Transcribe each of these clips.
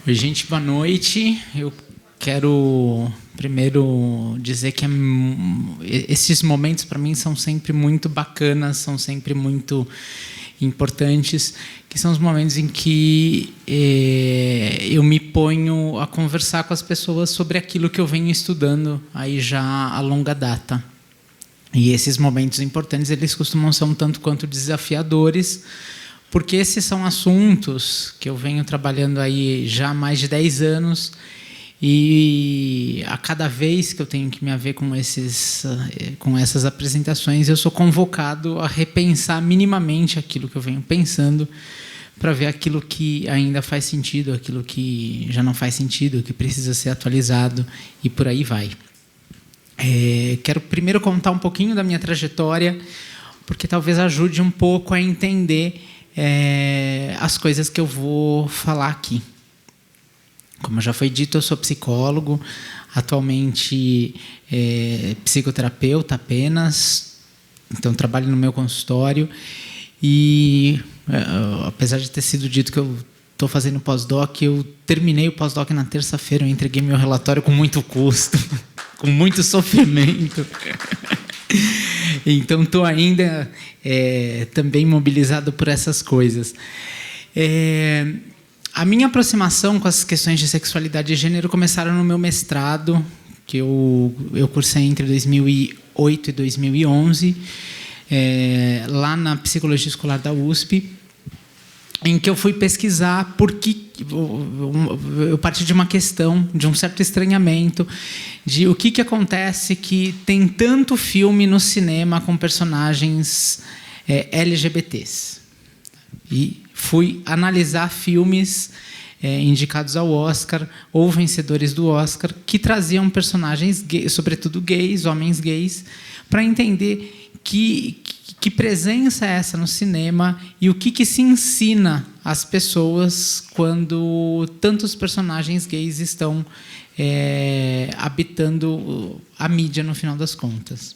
Oi, gente, boa noite. Eu quero primeiro dizer que esses momentos para mim são sempre muito bacanas, são sempre muito importantes, que são os momentos em que eu me ponho a conversar com as pessoas sobre aquilo que eu venho estudando aí já a longa data. E esses momentos importantes, eles costumam ser um tanto quanto desafiadores, porque esses são assuntos que eu venho trabalhando aí já há mais de 10 anos e a cada vez que eu tenho que me haver com essas apresentações, eu sou convocado a repensar minimamente aquilo que eu venho pensando para ver aquilo que ainda faz sentido, aquilo que já não faz sentido, que precisa ser atualizado e por aí vai. Quero primeiro contar um pouquinho da minha trajetória, porque talvez ajude um pouco a entender as coisas que eu vou falar aqui. Como já foi dito, eu sou psicólogo, atualmente psicoterapeuta apenas, então trabalho no meu consultório e, apesar de ter sido dito que eu estou fazendo pós-doc, eu terminei o pós-doc na terça-feira, eu entreguei meu relatório com muito custo, com muito sofrimento. Então, estou ainda também mobilizado por essas coisas. A minha aproximação com as questões de sexualidade e gênero começaram no meu mestrado, que eu cursei entre 2008 e 2011, lá na Psicologia Escolar da USP, em que eu fui pesquisar por que eu parti de uma questão, de um certo estranhamento, de o que acontece que tem tanto filme no cinema com personagens LGBTs. E fui analisar filmes indicados ao Oscar ou vencedores do Oscar que traziam personagens gays, sobretudo gays, homens gays, para entender que presença é essa no cinema e o que se ensina às pessoas quando tantos personagens gays estão habitando a mídia, no final das contas.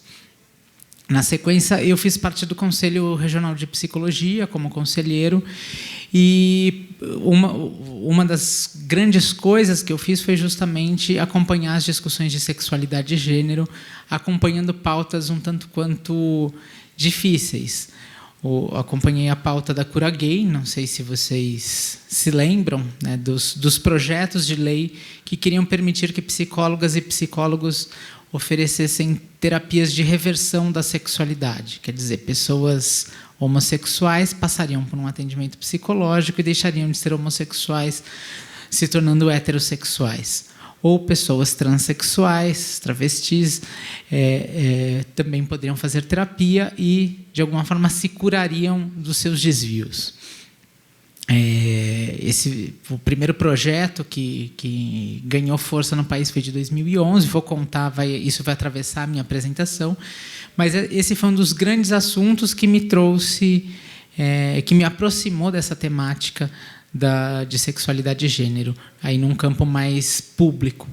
Na sequência, eu fiz parte do Conselho Regional de Psicologia como conselheiro e uma das grandes coisas que eu fiz foi justamente acompanhar as discussões de sexualidade e gênero, acompanhando pautas um tanto quanto difíceis. Acompanhei a pauta da cura gay, não sei se vocês se lembram, né, dos projetos de lei que queriam permitir que psicólogas e psicólogos oferecessem terapias de reversão da sexualidade. Quer dizer, pessoas homossexuais passariam por um atendimento psicológico e deixariam de ser homossexuais, se tornando heterossexuais. Ou pessoas transexuais, travestis, também poderiam fazer terapia e, de alguma forma, se curariam dos seus desvios. O primeiro projeto que ganhou força no país foi de 2011. Vou contar, isso vai atravessar a minha apresentação, mas esse foi um dos grandes assuntos que me trouxe, que me aproximou dessa temática de sexualidade e gênero, aí num campo mais público.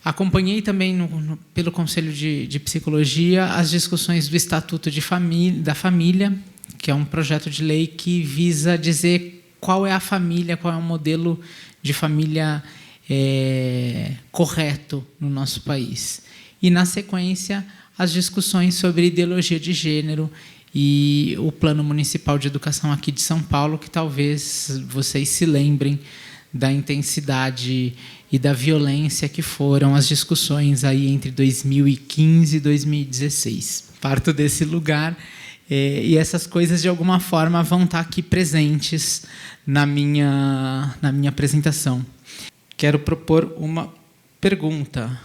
Acompanhei também, pelo Conselho de Psicologia, as discussões do Estatuto da Família, que é um projeto de lei que visa dizer qual é a família, qual é o modelo de família correto no nosso país. E, na sequência, as discussões sobre ideologia de gênero e o Plano Municipal de Educação aqui de São Paulo, que talvez vocês se lembrem da intensidade e da violência que foram as discussões aí entre 2015 e 2016. Parto desse lugar e essas coisas, de alguma forma, vão estar aqui presentes na minha apresentação. Quero propor uma pergunta.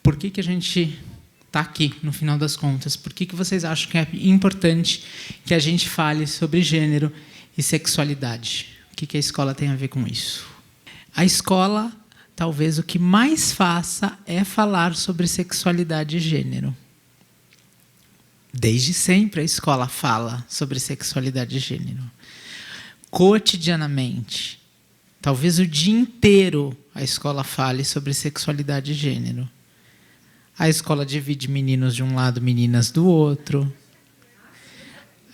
Por que a gente está aqui, no final das contas? Por que vocês acham que é importante que a gente fale sobre gênero e sexualidade? O que a escola tem a ver com isso? A escola, talvez o que mais faça é falar sobre sexualidade e gênero. Desde sempre a escola fala sobre sexualidade e gênero. Cotidianamente. Talvez o dia inteiro a escola fale sobre sexualidade e gênero. A escola divide meninos de um lado, meninas do outro.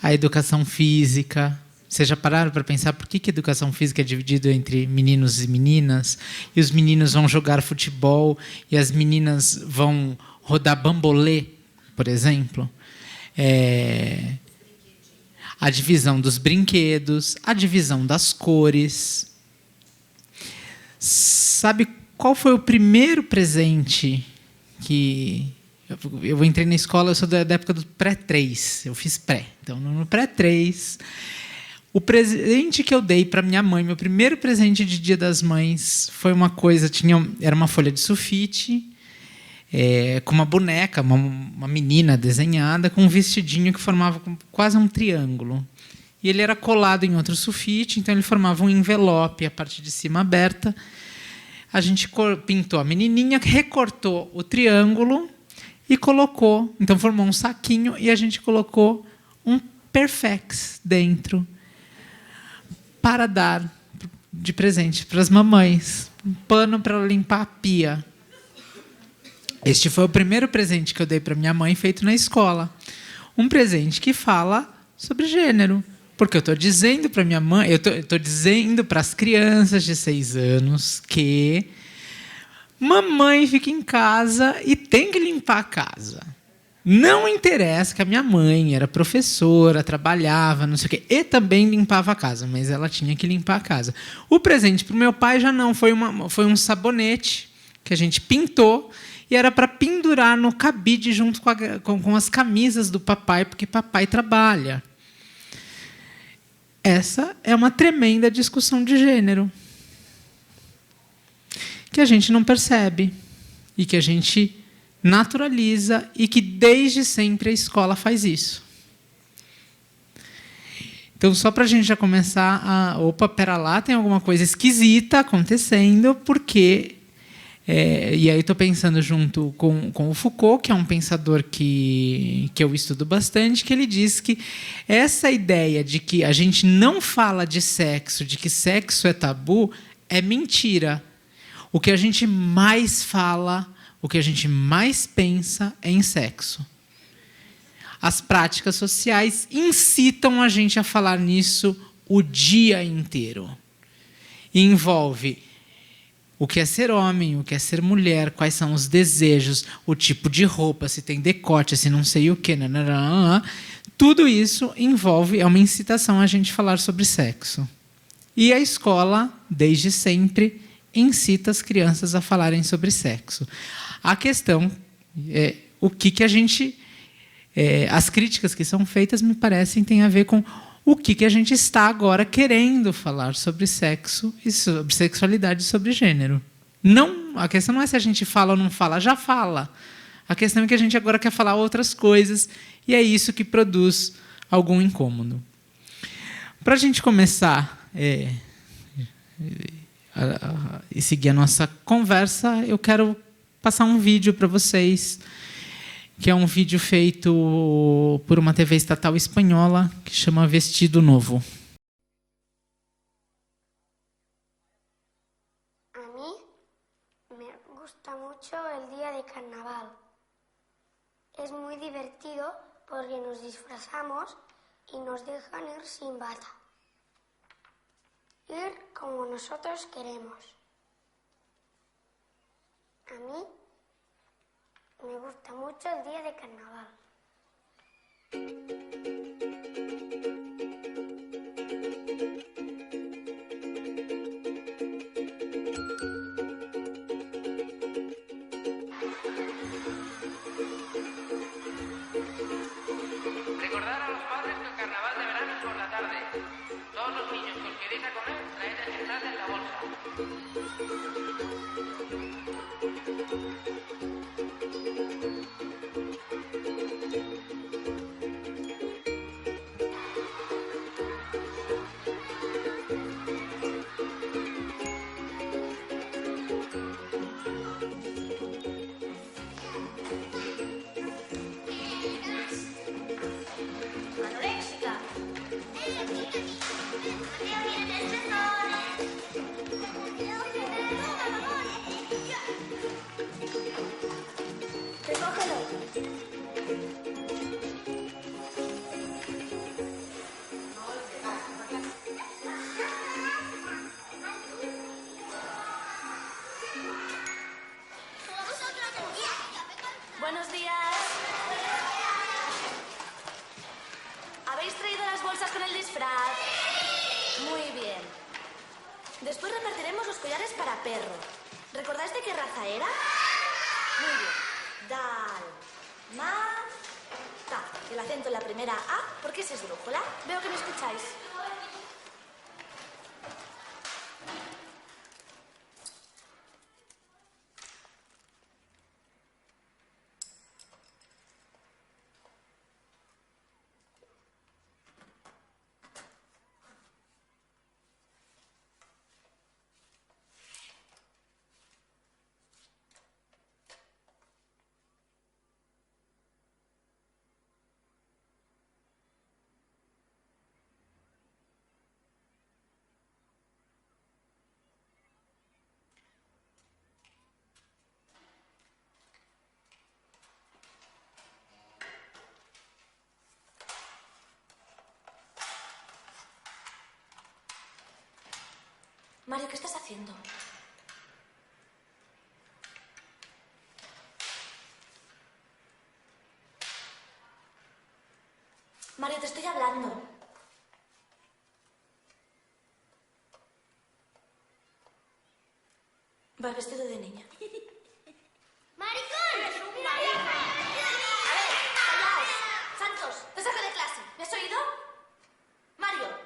A educação física Vocês já pararam para pensar por que a educação física é dividida entre meninos e meninas? E os meninos vão jogar futebol e as meninas vão rodar bambolê, por exemplo? A divisão dos brinquedos, a divisão das cores. Sabe qual foi o primeiro presente que... Eu entrei na escola, eu sou da época do pré-3, eu fiz pré. Então, no pré-3, o presente que eu dei para minha mãe, meu primeiro presente de Dia das Mães, foi uma coisa, era uma folha de sulfite, com uma boneca, uma menina desenhada, com um vestidinho que formava quase um triângulo. E ele era colado em outro sulfite, então ele formava um envelope, a parte de cima aberta. A gente pintou a menininha, recortou o triângulo e colocou. Então, formou um saquinho e a gente colocou um Perfex dentro para dar de presente para as mamães. Um pano para limpar a pia. Este foi o primeiro presente que eu dei para minha mãe, feito na escola. Um presente que fala sobre gênero. Porque eu estou dizendo para minha mãe, eu estou dizendo para as crianças de 6 anos que mamãe fica em casa e tem que limpar a casa. Não interessa que a minha mãe era professora, trabalhava, não sei o quê, e também limpava a casa, mas ela tinha que limpar a casa. O presente para o meu pai já não, foi um sabonete que a gente pintou e era para pendurar no cabide junto com as camisas do papai, porque papai trabalha. Essa é uma tremenda discussão de gênero que a gente não percebe e que a gente naturaliza e que desde sempre a escola faz isso. Então, só para a gente já começar a... Opa, pera lá, tem alguma coisa esquisita acontecendo, porque... e aí estou pensando junto com o Foucault, que é um pensador que eu estudo bastante, que ele diz que essa ideia de que a gente não fala de sexo, de que sexo é tabu, é mentira. O que a gente mais fala, o que a gente mais pensa é em sexo. As práticas sociais incitam a gente a falar nisso o dia inteiro. E envolve o que é ser homem, o que é ser mulher, quais são os desejos, o tipo de roupa, se tem decote, se não sei o quê. Tudo isso envolve, é uma incitação a gente falar sobre sexo. E a escola, desde sempre, incita as crianças a falarem sobre sexo. A questão é o que a gente... as críticas que são feitas, me parecem, têm a ver com o que a gente está agora querendo falar sobre sexo, e sobre sexualidade e sobre gênero. Não, a questão não é se a gente fala ou não fala, já fala. A questão é que a gente agora quer falar outras coisas, e é isso que produz algum incômodo. Para a gente começar e seguir a nossa conversa, eu quero passar um vídeo para vocês, que é um vídeo feito por uma TV estatal espanhola, que chama Vestido Novo. A mí me gusta mucho el día de carnaval. Es muy divertido porque nos disfrazamos y nos dejan ir sin bata. Ir como nosotros queremos. A mí me gusta mucho el día de carnaval. Recordar a los padres que el carnaval de verano es por la tarde. Todos los niños que os queréis a comer, traed el disfraz en la bolsa. disfraz. Muy bien. Después repartiremos los collares para perro. ¿Recordáis de qué raza era? Muy bien. Dalmata. El acento en la primera A, porque es esdrújula. Veo que me escucháis. Mario, ¿qué estás haciendo? Mario, te estoy hablando. Va vestido de niña. ¡Maricón! ¡Eres un maricón! A ver, callaos. Santos, te saco de clase. ¿Me has oído? Mario,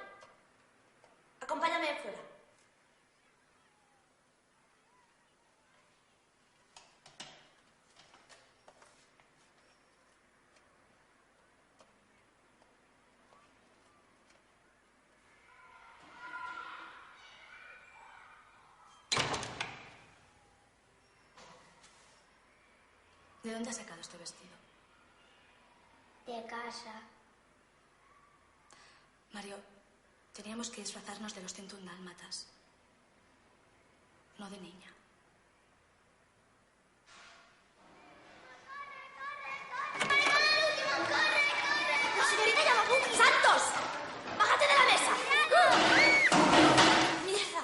acompáñame fuera. ¿De dónde has sacado este vestido? De casa. Mario, teníamos que disfrazarnos de los 101 dálmatas. No de niña. ¡La señorita Yamaguchi! ¡Santos! ¡Bájate de la mesa! ¡Mierda!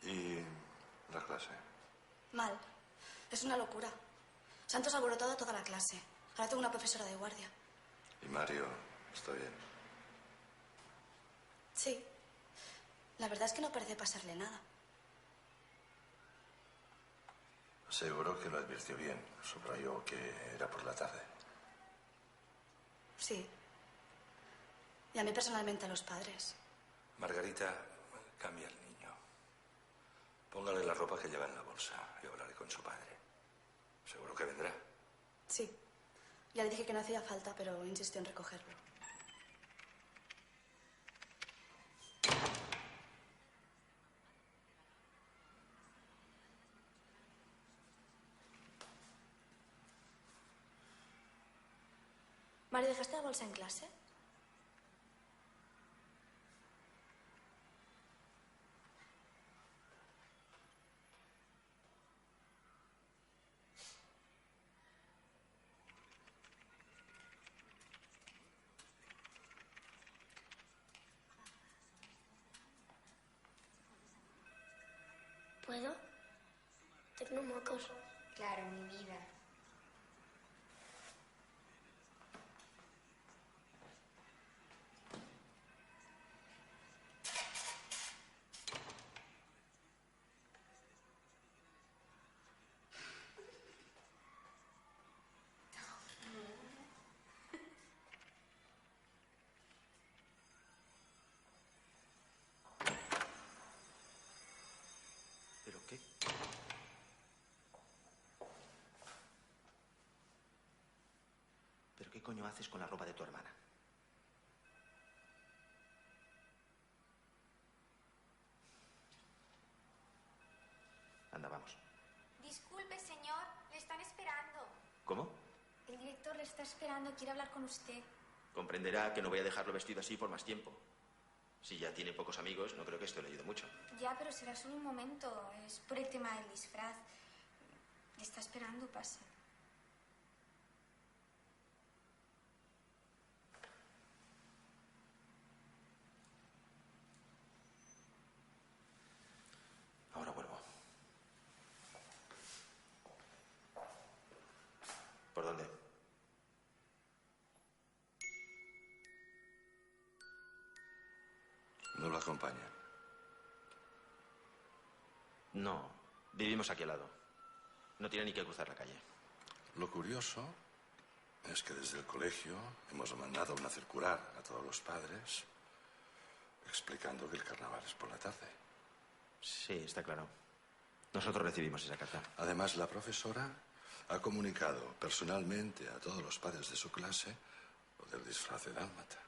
¿Y la clase? Mal. Es una locura. Santos ha alborotado a toda la clase. Ahora tengo una profesora de guardia. ¿Y Mario está bien? Sí. La verdad es que no parece pasarle nada. Seguro que lo advirtió bien. Subrayó que era por la tarde. Sí. Y a mí personalmente a los padres. Margarita, cambia al niño. Póngale la ropa que lleva en la bolsa y hablaré con su padre. Seguro que vendrá. Sí. Ya le dije que no hacía falta, pero insistió en recogerlo. Mario, ¿dejaste la bolsa en clase? ¿Puedo? Tengo mocos. Claro, mi vida. ¿Pero qué? ¿Pero qué coño haces con la ropa de tu hermana? Anda, vamos. Disculpe, señor, le están esperando. ¿Cómo? El director le está esperando, quiere hablar con usted. Comprenderá que no voy a dejarlo vestido así por más tiempo. Si ya tiene pocos amigos, no creo que esto le ayude mucho. Ya, pero será solo un momento. Es por el tema del disfraz. Le está esperando, pase. lo acompaña? No, vivimos aquí al lado. No tiene ni que cruzar la calle. Lo curioso es que desde el colegio hemos mandado una circular a todos los padres explicando que el carnaval es por la tarde. Sí, está claro. Nosotros recibimos esa carta. Además, la profesora ha comunicado personalmente a todos los padres de su clase lo del disfraz de dálmata.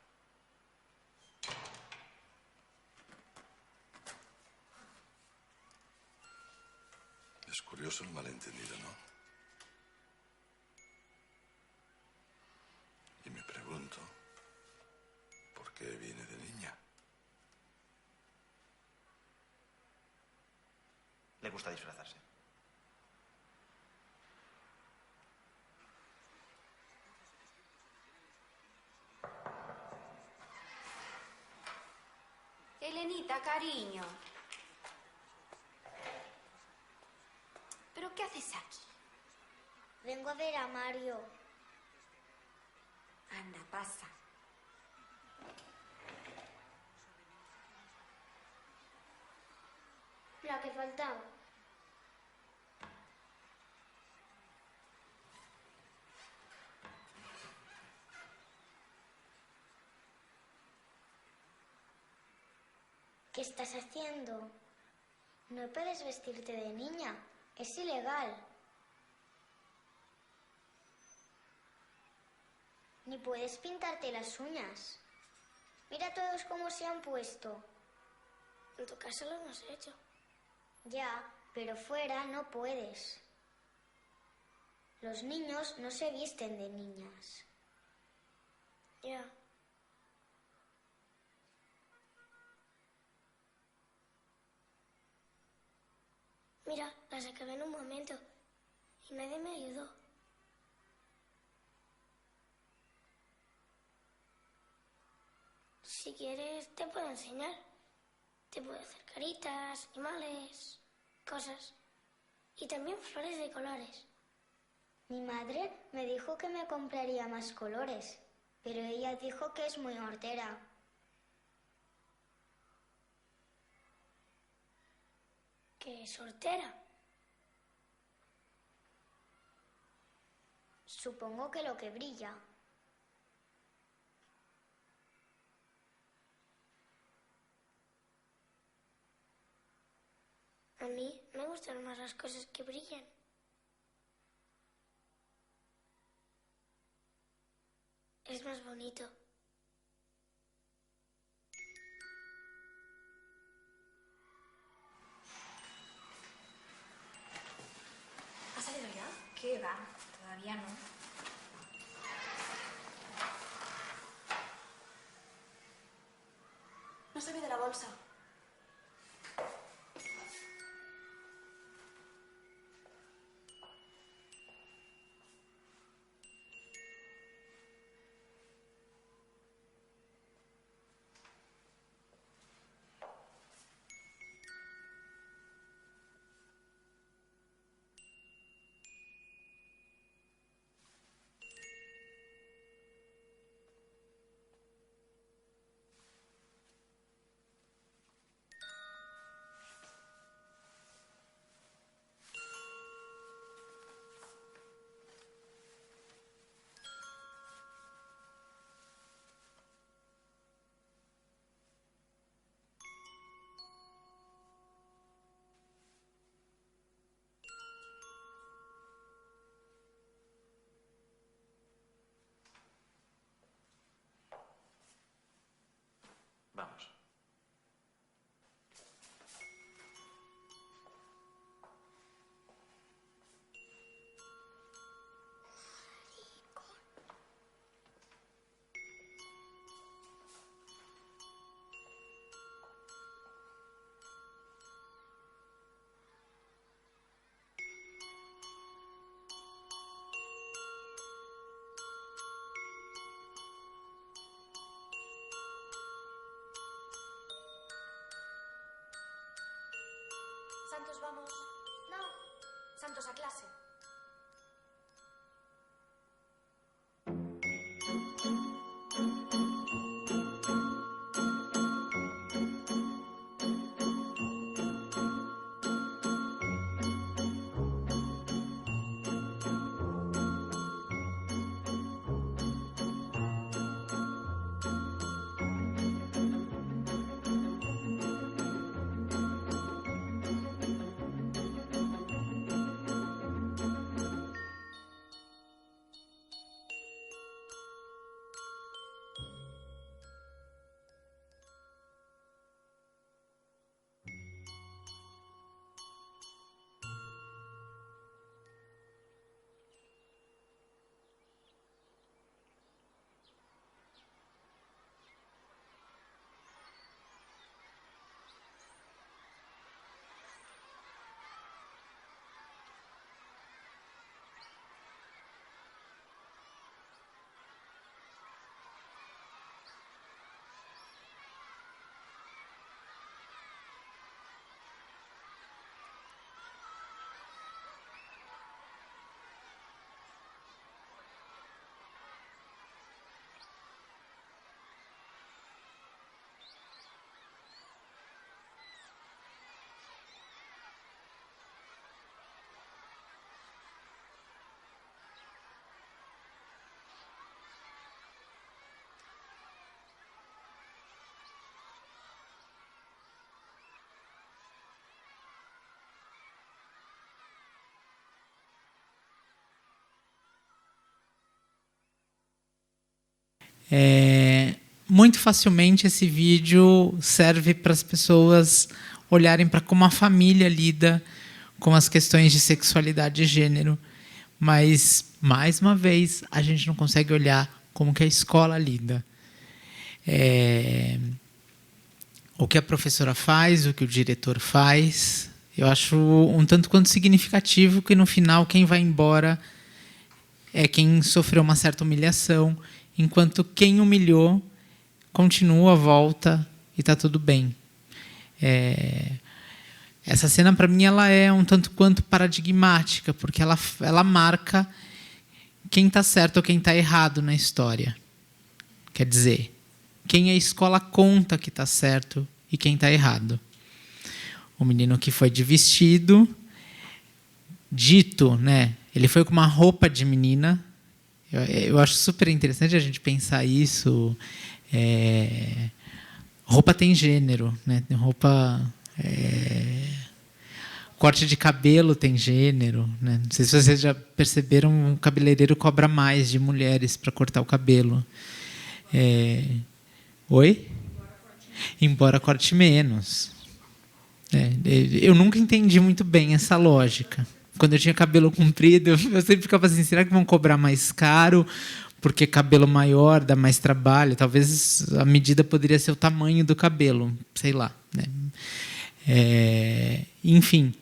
Es curioso el malentendido, ¿no? Y me pregunto, ¿por qué viene de niña? Le gusta disfrazarse. Elenita, cariño. ¿Pero qué haces aquí? Vengo a ver a Mario. Anda, pasa. La que faltaba. ¿Qué estás haciendo? No puedes vestirte de niña. Es ilegal. Ni puedes pintarte las uñas. Mira todos cómo se han puesto. En tu casa lo hemos hecho. Ya, pero fuera no puedes. Los niños no se visten de niñas. Ya. Mira, las acabé en un momento y nadie me ayudó. Si quieres, te puedo enseñar. Te puedo hacer caritas, animales, cosas. Y también flores de colores. Mi madre me dijo que me compraría más colores, pero ella dijo que es muy hortera. ¿Qué es hortera? Supongo que lo que brilla. A mí me gustan más las cosas que brillan. Es más bonito. ¿Ha salido ya? ¿Qué va? Todavía no. No se ve de la bolsa. Vamos. Santos, vamos. No. Santos, a clase. muito facilmente esse vídeo serve para as pessoas olharem para como a família lida com as questões de sexualidade e gênero. Mas, mais uma vez, a gente não consegue olhar como que a escola lida. O que a professora faz, o que o diretor faz, eu acho um tanto quanto significativo que, no final, quem vai embora é quem sofreu uma certa humilhação, enquanto quem humilhou continua, volta e está tudo bem. Essa cena, para mim, ela é um tanto quanto paradigmática, porque ela marca quem está certo ou quem está errado na história. Quer dizer, quem a escola conta que está certo e quem está errado. O menino que foi de vestido, dito, né? Ele foi com uma roupa de menina. Eu acho super interessante a gente pensar isso. Roupa tem gênero, né? Roupa... corte de cabelo tem gênero, né? Não sei se vocês já perceberam, o cabeleireiro cobra mais de mulheres para cortar o cabelo. Oi? Embora corte menos. Eu nunca entendi muito bem essa lógica. Quando eu tinha cabelo comprido, eu sempre ficava assim, será que vão cobrar mais caro? Porque cabelo maior dá mais trabalho. Talvez a medida poderia ser o tamanho do cabelo, sei lá, né? Enfim.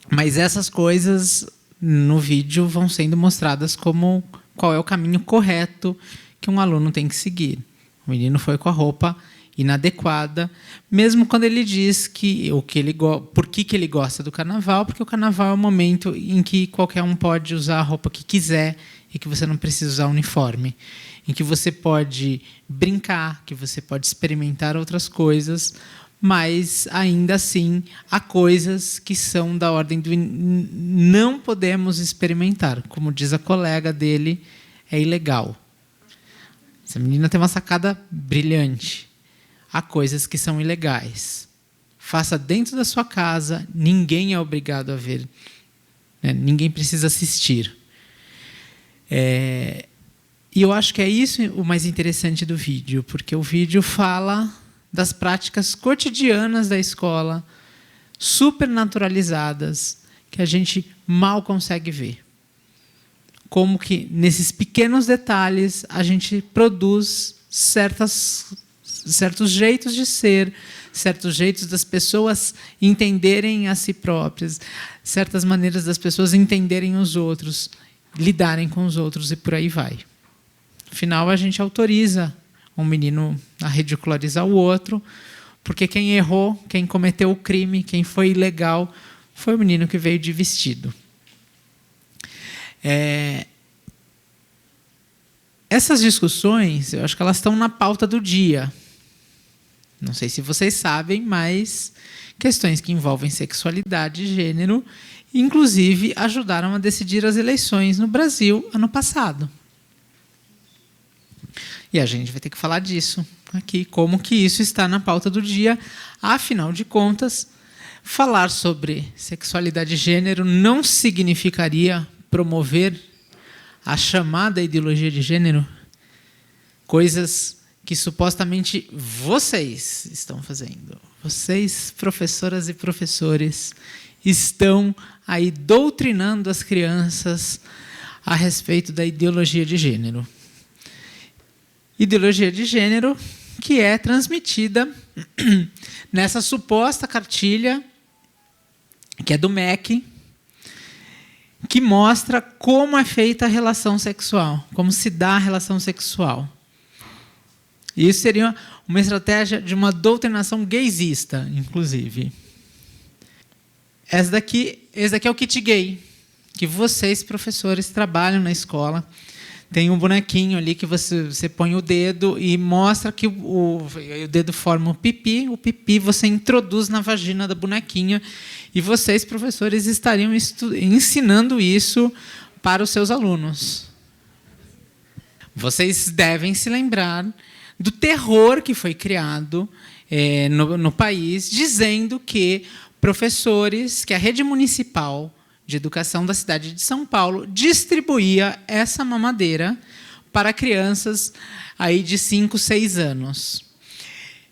Mas essas coisas no vídeo vão sendo mostradas como qual é o caminho correto que um aluno tem que seguir. O menino foi com a roupa inadequada, mesmo quando ele diz por que ele gosta do carnaval, porque o carnaval é o momento em que qualquer um pode usar a roupa que quiser e que você não precisa usar uniforme, em que você pode brincar, que você pode experimentar outras coisas, mas ainda assim há coisas que são da ordem do não podemos experimentar. Como diz a colega dele, é ilegal. Essa menina tem uma sacada brilhante. Há coisas que são ilegais. Faça dentro da sua casa, ninguém é obrigado a ver, né? Ninguém precisa assistir. E eu acho que é isso o mais interessante do vídeo, porque o vídeo fala das práticas cotidianas da escola, super naturalizadas, que a gente mal consegue ver. Como que, nesses pequenos detalhes, a gente produz certos jeitos de ser, certos jeitos das pessoas entenderem a si próprias, certas maneiras das pessoas entenderem os outros, lidarem com os outros e por aí vai. No final, a gente autoriza um menino a ridicularizar o outro, porque quem errou, quem cometeu o crime, quem foi ilegal, foi o menino que veio de vestido. Essas discussões, eu acho que elas estão na pauta do dia. Não sei se vocês sabem, mas questões que envolvem sexualidade e gênero, inclusive, ajudaram a decidir as eleições no Brasil ano passado. E a gente vai ter que falar disso aqui, como que isso está na pauta do dia. Afinal de contas, falar sobre sexualidade e gênero não significaria promover a chamada ideologia de gênero? Coisas que supostamente vocês estão fazendo. Vocês, professoras e professores, estão aí doutrinando as crianças a respeito da ideologia de gênero. Ideologia de gênero que é transmitida nessa suposta cartilha, que é do MEC, que mostra como é feita a relação sexual, como se dá a relação sexual. Isso seria uma estratégia de uma doutrinação gaysista, inclusive. Esse daqui é o kit gay, que vocês, professores, trabalham na escola. Tem um bonequinho ali que você põe o dedo e mostra que o dedo forma o pipi você introduz na vagina da bonequinha e vocês, professores, estariam ensinando isso para os seus alunos. Vocês devem se lembrar do terror que foi criado no país, dizendo que professores, que a rede municipal de educação da cidade de São Paulo distribuía essa mamadeira para crianças aí de 5, 6 anos.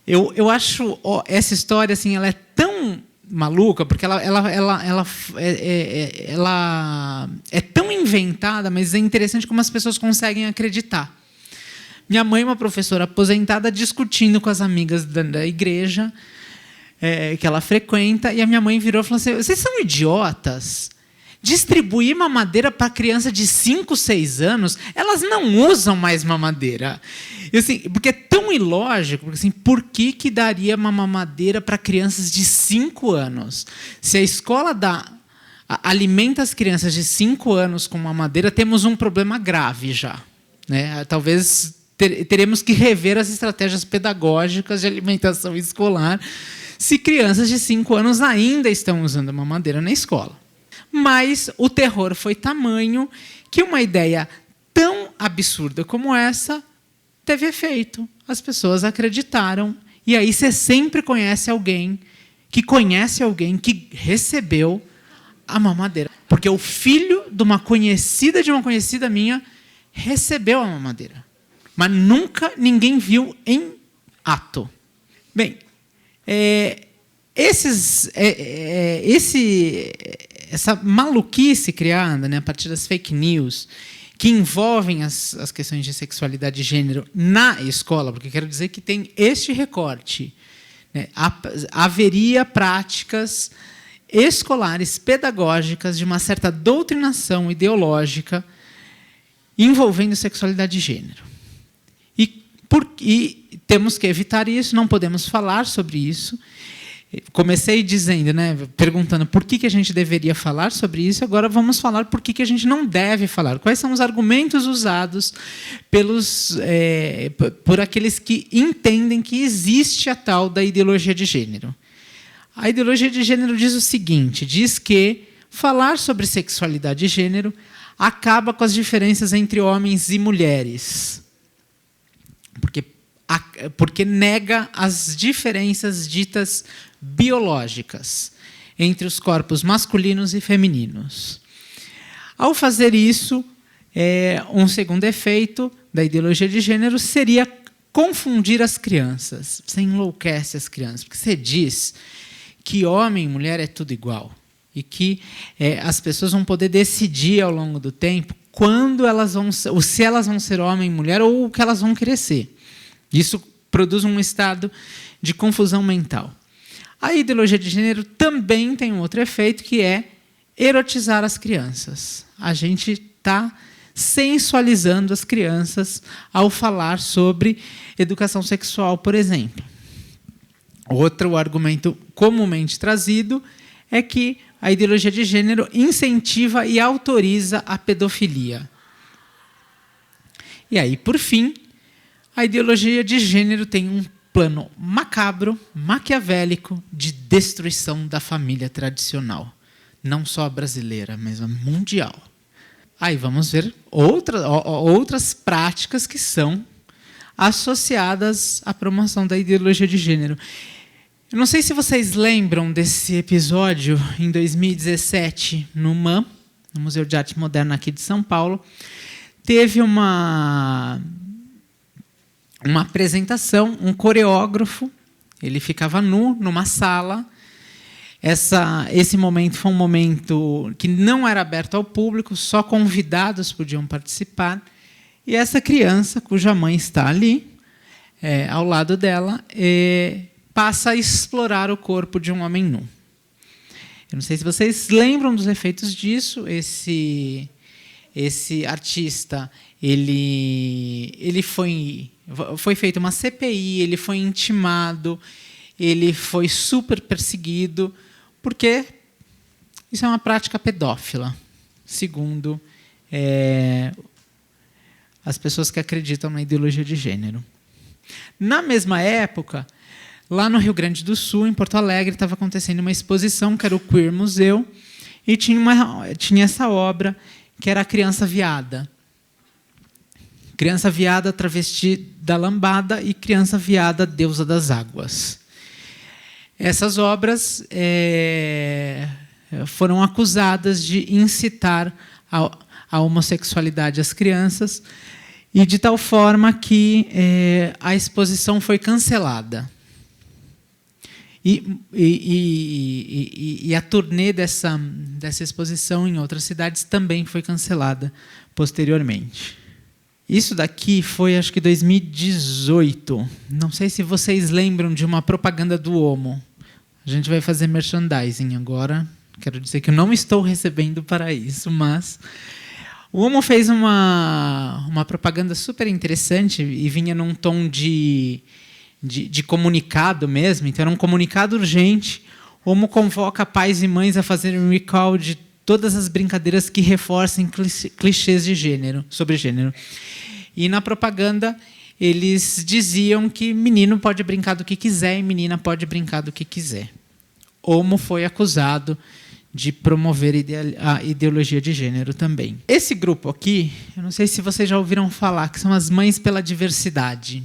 Eu acho essa história assim, ela é tão maluca, porque ela é tão inventada, mas é interessante como as pessoas conseguem acreditar. Minha mãe, uma professora aposentada, discutindo com as amigas da igreja que ela frequenta, e a minha mãe virou e falou assim: vocês são idiotas? Distribuir mamadeira para criança de 5, 6 anos, elas não usam mais mamadeira. E, assim, porque é tão ilógico, porque, assim, por que daria uma mamadeira para crianças de 5 anos? Se a escola alimenta as crianças de 5 anos com mamadeira, temos um problema grave já, né? Talvez teremos que rever as estratégias pedagógicas de alimentação escolar se crianças de 5 anos ainda estão usando mamadeira na escola. Mas o terror foi tamanho que uma ideia tão absurda como essa teve efeito. As pessoas acreditaram. E aí você sempre conhece alguém que recebeu a mamadeira. Porque o filho de uma conhecida minha recebeu a mamadeira. Mas nunca ninguém viu em ato. Bem, essa maluquice criada, né, a partir das fake news, que envolvem as questões de sexualidade e gênero na escola, porque quero dizer que tem este recorte, né, haveria práticas escolares, pedagógicas, de uma certa doutrinação ideológica envolvendo sexualidade e gênero. E temos que evitar isso, não podemos falar sobre isso. Comecei dizendo, né, perguntando por que a gente deveria falar sobre isso, agora vamos falar por que a gente não deve falar. Quais são os argumentos usados por aqueles que entendem que existe a tal da ideologia de gênero. A ideologia de gênero diz o seguinte, diz que falar sobre sexualidade e gênero acaba com as diferenças entre homens e mulheres. Porque nega as diferenças ditas biológicas entre os corpos masculinos e femininos. Ao fazer isso, um segundo efeito da ideologia de gênero seria confundir as crianças. Você enlouquece as crianças, porque você diz que homem e mulher é tudo igual e que as pessoas vão poder decidir ao longo do tempo quando elas vão, ou se elas vão ser homem e mulher ou o que elas vão querer ser. Isso produz um estado de confusão mental. A ideologia de gênero também tem um outro efeito, que é erotizar as crianças. A gente está sensualizando as crianças ao falar sobre educação sexual, por exemplo. Outro argumento comumente trazido é que a ideologia de gênero incentiva e autoriza a pedofilia. E aí, por fim, a ideologia de gênero tem um plano macabro, maquiavélico, de destruição da família tradicional. Não só a brasileira, mas a mundial. Aí vamos ver outras práticas que são associadas à promoção da ideologia de gênero. Eu não sei se vocês lembram desse episódio em 2017, no MAM, no Museu de Arte Moderna aqui de São Paulo. Teve uma apresentação, um coreógrafo, ele ficava nu numa sala. Esse momento foi um momento que não era aberto ao público, só convidados podiam participar. E essa criança, cuja mãe está ali, ao lado dela, passa a explorar o corpo de um homem nu. Eu não sei se vocês lembram dos efeitos disso. Esse artista, ele foi feita uma CPI, ele foi intimado, ele foi super perseguido, porque isso é uma prática pedófila, segundo as pessoas que acreditam na ideologia de gênero. Na mesma época, lá no Rio Grande do Sul, em Porto Alegre, estava acontecendo uma exposição, que era o Queer Museu, e tinha essa obra, que era a Criança Viada. Criança Viada, Travesti da Lambada e Criança Viada, Deusa das Águas. Essas obras foram acusadas de incitar a homossexualidade às crianças E de tal forma que a exposição foi cancelada. E a turnê dessa exposição em outras cidades também foi cancelada posteriormente. Isso daqui foi, acho que, 2018. Não sei se vocês lembram de uma propaganda do Omo. A gente vai fazer merchandising agora. Quero dizer que eu não estou recebendo para isso, mas o Omo fez uma propaganda super interessante e vinha num tom de comunicado mesmo. Então, era um comunicado urgente. O Omo convoca pais e mães a fazerem um recall de todas as brincadeiras que reforcem clichês de gênero, sobre gênero. E, na propaganda, eles diziam que menino pode brincar do que quiser e menina pode brincar do que quiser. Omo foi acusado de promover a ideologia de gênero também. Esse grupo aqui, eu não sei se vocês já ouviram falar, que são as Mães pela Diversidade.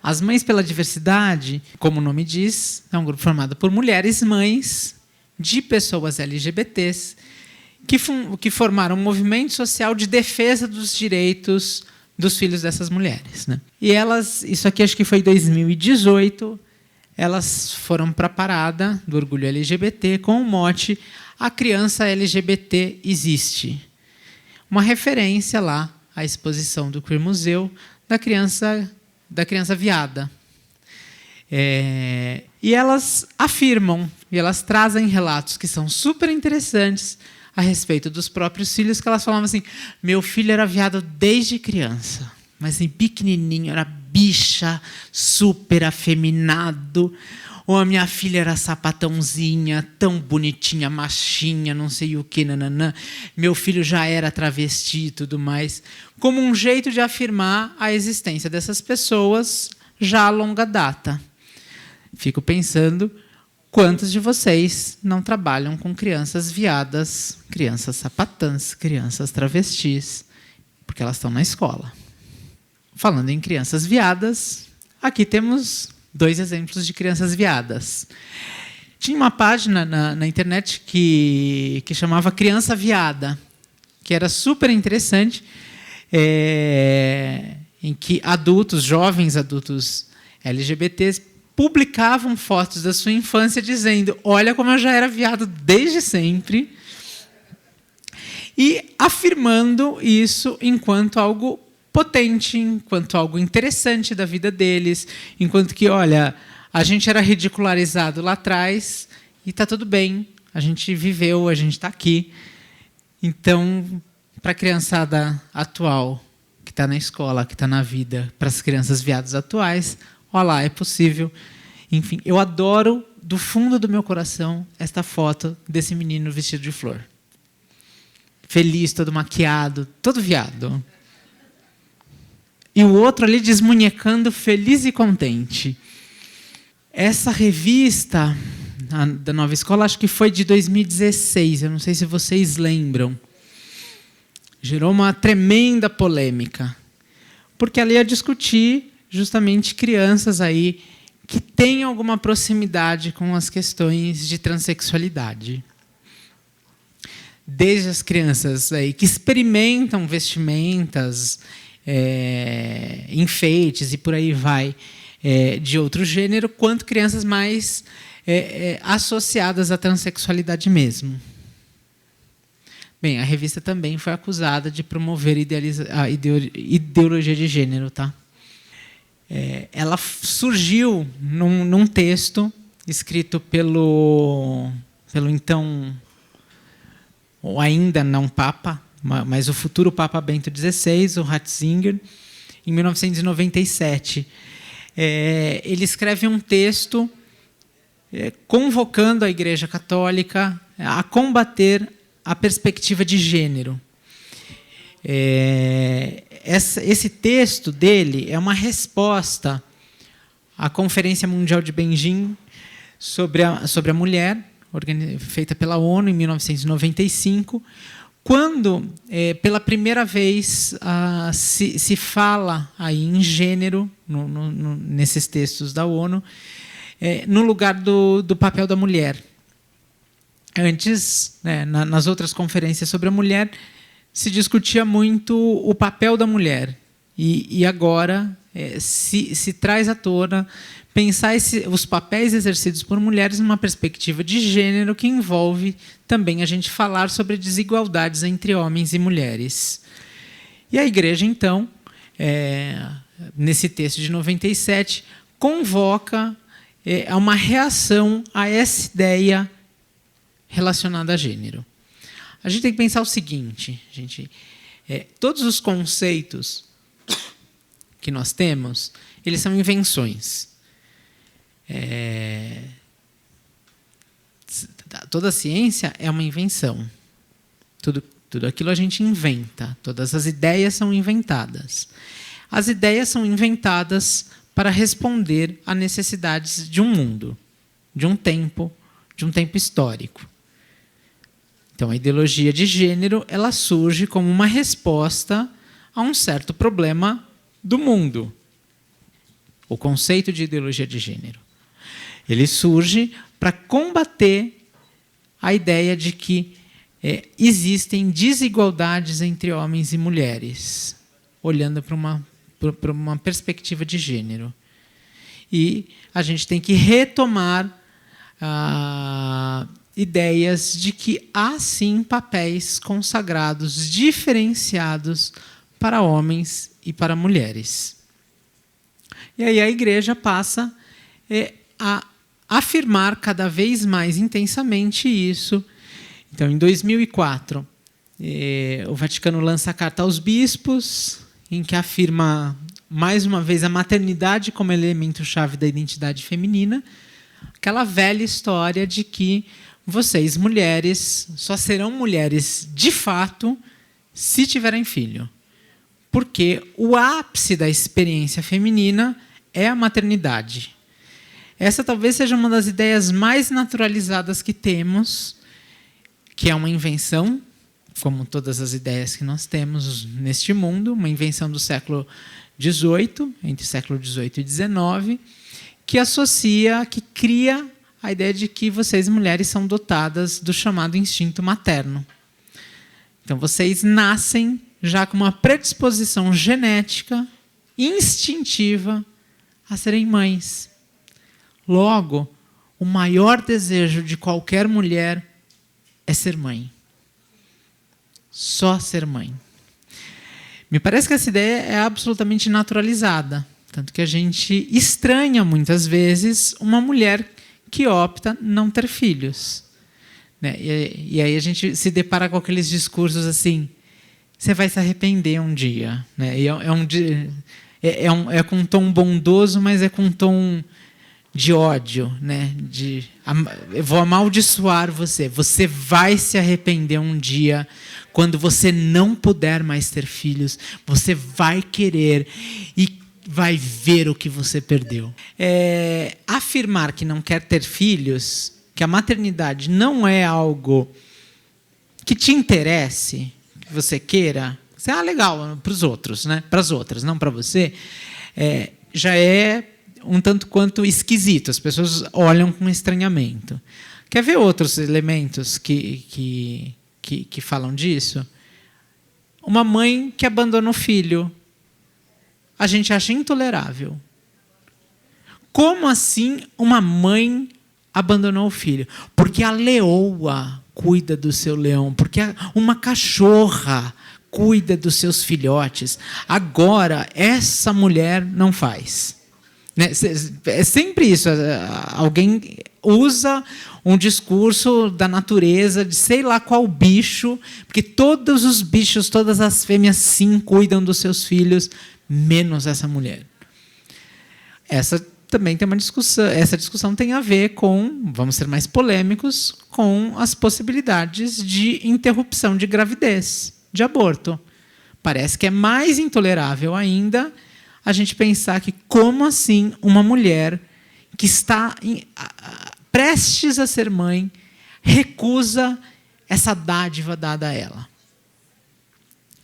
As Mães pela Diversidade, como o nome diz, é um grupo formado por mulheres mães de pessoas LGBTs que formaram um movimento social de defesa dos direitos dos filhos dessas mulheres, né? E elas, isso aqui acho que foi em 2018, elas foram para a parada do orgulho LGBT com o mote "A criança LGBT existe". Uma referência lá à exposição do Queer Museu da criança viada. E elas afirmam, e elas trazem relatos que são super interessantes a respeito dos próprios filhos, que elas falavam assim: meu filho era viado desde criança, mas em pequenininho, era bicha, super afeminado. Ou a minha filha era sapatãozinha, tão bonitinha, machinha, não sei o que, nananã. Meu filho já era travesti e tudo mais. Como um jeito de afirmar a existência dessas pessoas já a longa data. Fico pensando quantos de vocês não trabalham com crianças viadas, crianças sapatãs, crianças travestis, porque elas estão na escola. Falando em crianças viadas, aqui temos 2 exemplos de crianças viadas. Tinha uma página na internet que chamava Criança Viada, que era super interessante, em que jovens adultos LGBTs, publicavam fotos da sua infância dizendo: olha como eu já era viado desde sempre, e afirmando isso enquanto algo potente, enquanto algo interessante da vida deles, enquanto que, olha, a gente era ridicularizado lá atrás e está tudo bem, a gente viveu, a gente está aqui. Então, para a criançada atual, que está na escola, que está na vida, para as crianças viadas atuais, olha lá, é possível. Enfim, eu adoro, do fundo do meu coração, esta foto desse menino vestido de flor. Feliz, todo maquiado, todo viado. E o outro ali desmunhecando, feliz e contente. Essa revista da Nova Escola, acho que foi de 2016, eu não sei se vocês lembram. Gerou uma tremenda polêmica, porque ela ia discutir justamente crianças aí que têm alguma proximidade com as questões de transexualidade. Desde as crianças aí que experimentam vestimentas, enfeites e por aí vai, de outro gênero, quanto crianças mais associadas à transexualidade mesmo. Bem, a revista também foi acusada de promover a ideologia de gênero, tá? Ela surgiu num texto escrito pelo então, ou ainda não Papa, mas o futuro Papa Bento XVI, o Ratzinger, em 1997. Ele escreve um texto convocando a Igreja Católica a combater a perspectiva de gênero. Esse texto dele é uma resposta à Conferência Mundial de Beijing sobre a mulher, feita pela ONU em 1995, quando, pela primeira vez, se fala aí em gênero, nesses textos da ONU, no lugar do papel da mulher. Antes, nas outras conferências sobre a mulher, se discutia muito o papel da mulher. e agora se traz à tona pensar os papéis exercidos por mulheres numa perspectiva de gênero que envolve também a gente falar sobre desigualdades entre homens e mulheres. E a Igreja, então, nesse texto de 97, convoca a uma reação a essa ideia relacionada a gênero. A gente tem que pensar o seguinte, gente, todos os conceitos que nós temos, eles são invenções. Toda a ciência é uma invenção. Tudo aquilo a gente inventa. Todas as ideias são inventadas. As ideias são inventadas para responder a necessidades de um mundo, de um tempo histórico. Então, a ideologia de gênero ela surge como uma resposta a um certo problema do mundo. O conceito de ideologia de gênero. Ele surge para combater a ideia de que existem desigualdades entre homens e mulheres, olhando para uma perspectiva de gênero. E a gente tem que retomar ideias de que há, sim, papéis consagrados, diferenciados para homens e para mulheres. E aí a Igreja passa a afirmar cada vez mais intensamente isso. Então, em 2004, o Vaticano lança a Carta aos Bispos, em que afirma, mais uma vez, a maternidade como elemento-chave da identidade feminina, aquela velha história de que vocês, mulheres, só serão mulheres de fato se tiverem filho. Porque o ápice da experiência feminina é a maternidade. Essa talvez seja uma das ideias mais naturalizadas que temos, que é uma invenção, como todas as ideias que nós temos neste mundo, uma invenção do século XVIII, entre século XVIII e XIX, que cria a ideia de que vocês, mulheres, são dotadas do chamado instinto materno. Então, vocês nascem já com uma predisposição genética, instintiva, a serem mães. Logo, o maior desejo de qualquer mulher é ser mãe. Só ser mãe. Me parece que essa ideia é absolutamente naturalizada. Tanto que a gente estranha, muitas vezes, uma mulher que opta não ter filhos. Né? E aí a gente se depara com aqueles discursos assim, você vai se arrepender um dia. Né? E é com um tom bondoso, mas é com um tom de ódio, né? Eu vou amaldiçoar você. Você vai se arrepender um dia quando você não puder mais ter filhos. Você vai querer e vai ver o que você perdeu. Afirmar que não quer ter filhos, que a maternidade não é algo que te interesse, que você queira, legal para os outros, né? Para as outras, não para você, já é um tanto quanto esquisito. As pessoas olham com estranhamento. Quer ver outros elementos que falam disso? Uma mãe que abandona o filho. A gente acha intolerável. Como assim uma mãe abandonou o filho? Porque a leoa cuida do seu leão. Porque uma cachorra cuida dos seus filhotes. Agora, essa mulher não faz. É sempre isso. Alguém usa um discurso da natureza, de sei lá qual bicho, porque todos os bichos, todas as fêmeas, sim, cuidam dos seus filhos, menos essa mulher. Essa também tem uma discussão. Essa discussão tem a ver com, vamos ser mais polêmicos, com as possibilidades de interrupção de gravidez, de aborto. Parece que é mais intolerável ainda a gente pensar que, como assim, uma mulher que está prestes a ser mãe recusa essa dádiva dada a ela.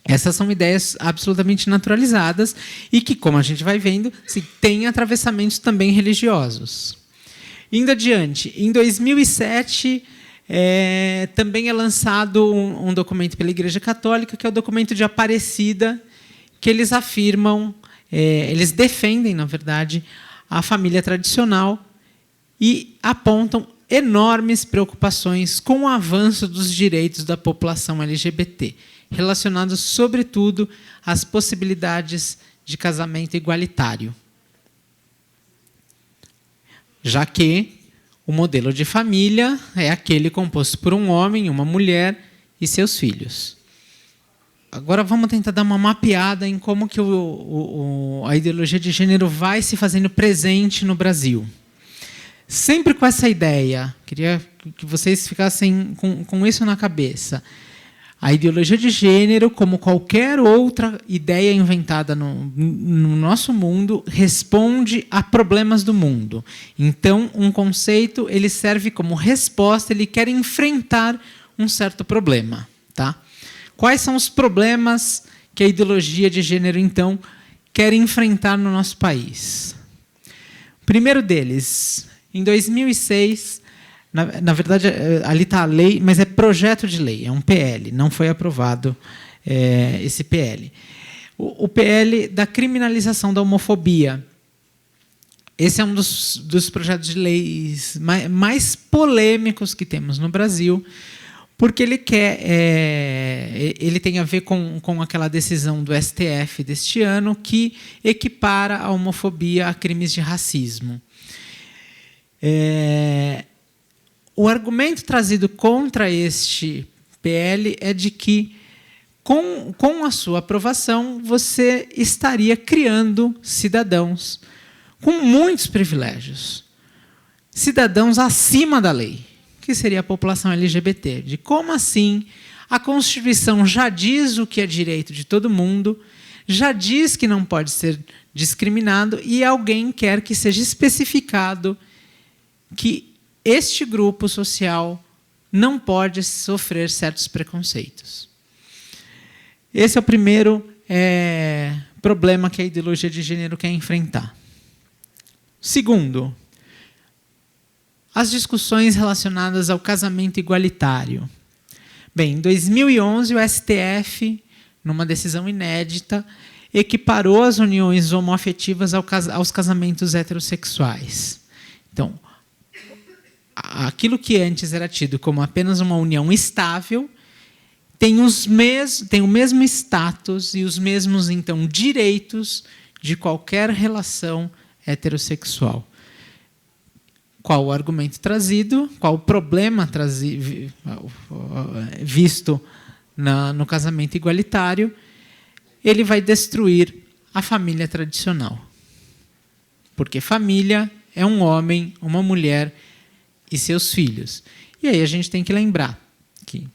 Essas são ideias absolutamente naturalizadas e que, como a gente vai vendo, têm atravessamentos também religiosos. Indo adiante, em 2007, também é lançado um documento pela Igreja Católica, que é o documento de Aparecida, que eles afirmam, eles defendem, na verdade, a família tradicional e apontam enormes preocupações com o avanço dos direitos da população LGBT, relacionados, sobretudo, às possibilidades de casamento igualitário. Já que o modelo de família é aquele composto por um homem, uma mulher e seus filhos. Agora vamos tentar dar uma mapeada em como que a ideologia de gênero vai se fazendo presente no Brasil. Sempre com essa ideia, queria que vocês ficassem com isso na cabeça. A ideologia de gênero, como qualquer outra ideia inventada no nosso mundo, responde a problemas do mundo. Então, um conceito ele serve como resposta, ele quer enfrentar um certo problema. Tá? Quais são os problemas que a ideologia de gênero, então, quer enfrentar no nosso país? O primeiro deles, em 2006, na verdade, ali está a lei, mas é projeto de lei, é um PL, não foi aprovado esse PL. O PL da criminalização da homofobia. Esse é um dos projetos de leis mais polêmicos que temos no Brasil, porque ele tem a ver com aquela decisão do STF deste ano que equipara a homofobia a crimes de racismo. O argumento trazido contra este PL é de que, com a sua aprovação, você estaria criando cidadãos com muitos privilégios. Cidadãos acima da lei, que seria a população LGBT. De como assim a Constituição já diz o que é direito de todo mundo, já diz que não pode ser discriminado, e alguém quer que seja especificado que este grupo social não pode sofrer certos preconceitos. Esse é o primeiro problema que a ideologia de gênero quer enfrentar. Segundo, as discussões relacionadas ao casamento igualitário. Bem, em 2011, o STF, numa decisão inédita, equiparou as uniões homoafetivas aos casamentos heterossexuais. Então, aquilo que antes era tido como apenas uma união estável tem o mesmo status e os mesmos, então, direitos de qualquer relação heterossexual. Qual o argumento trazido? Qual o problema visto no casamento igualitário? Ele vai destruir a família tradicional. Porque família é um homem, uma mulher e seus filhos. E aí a gente tem que lembrar que,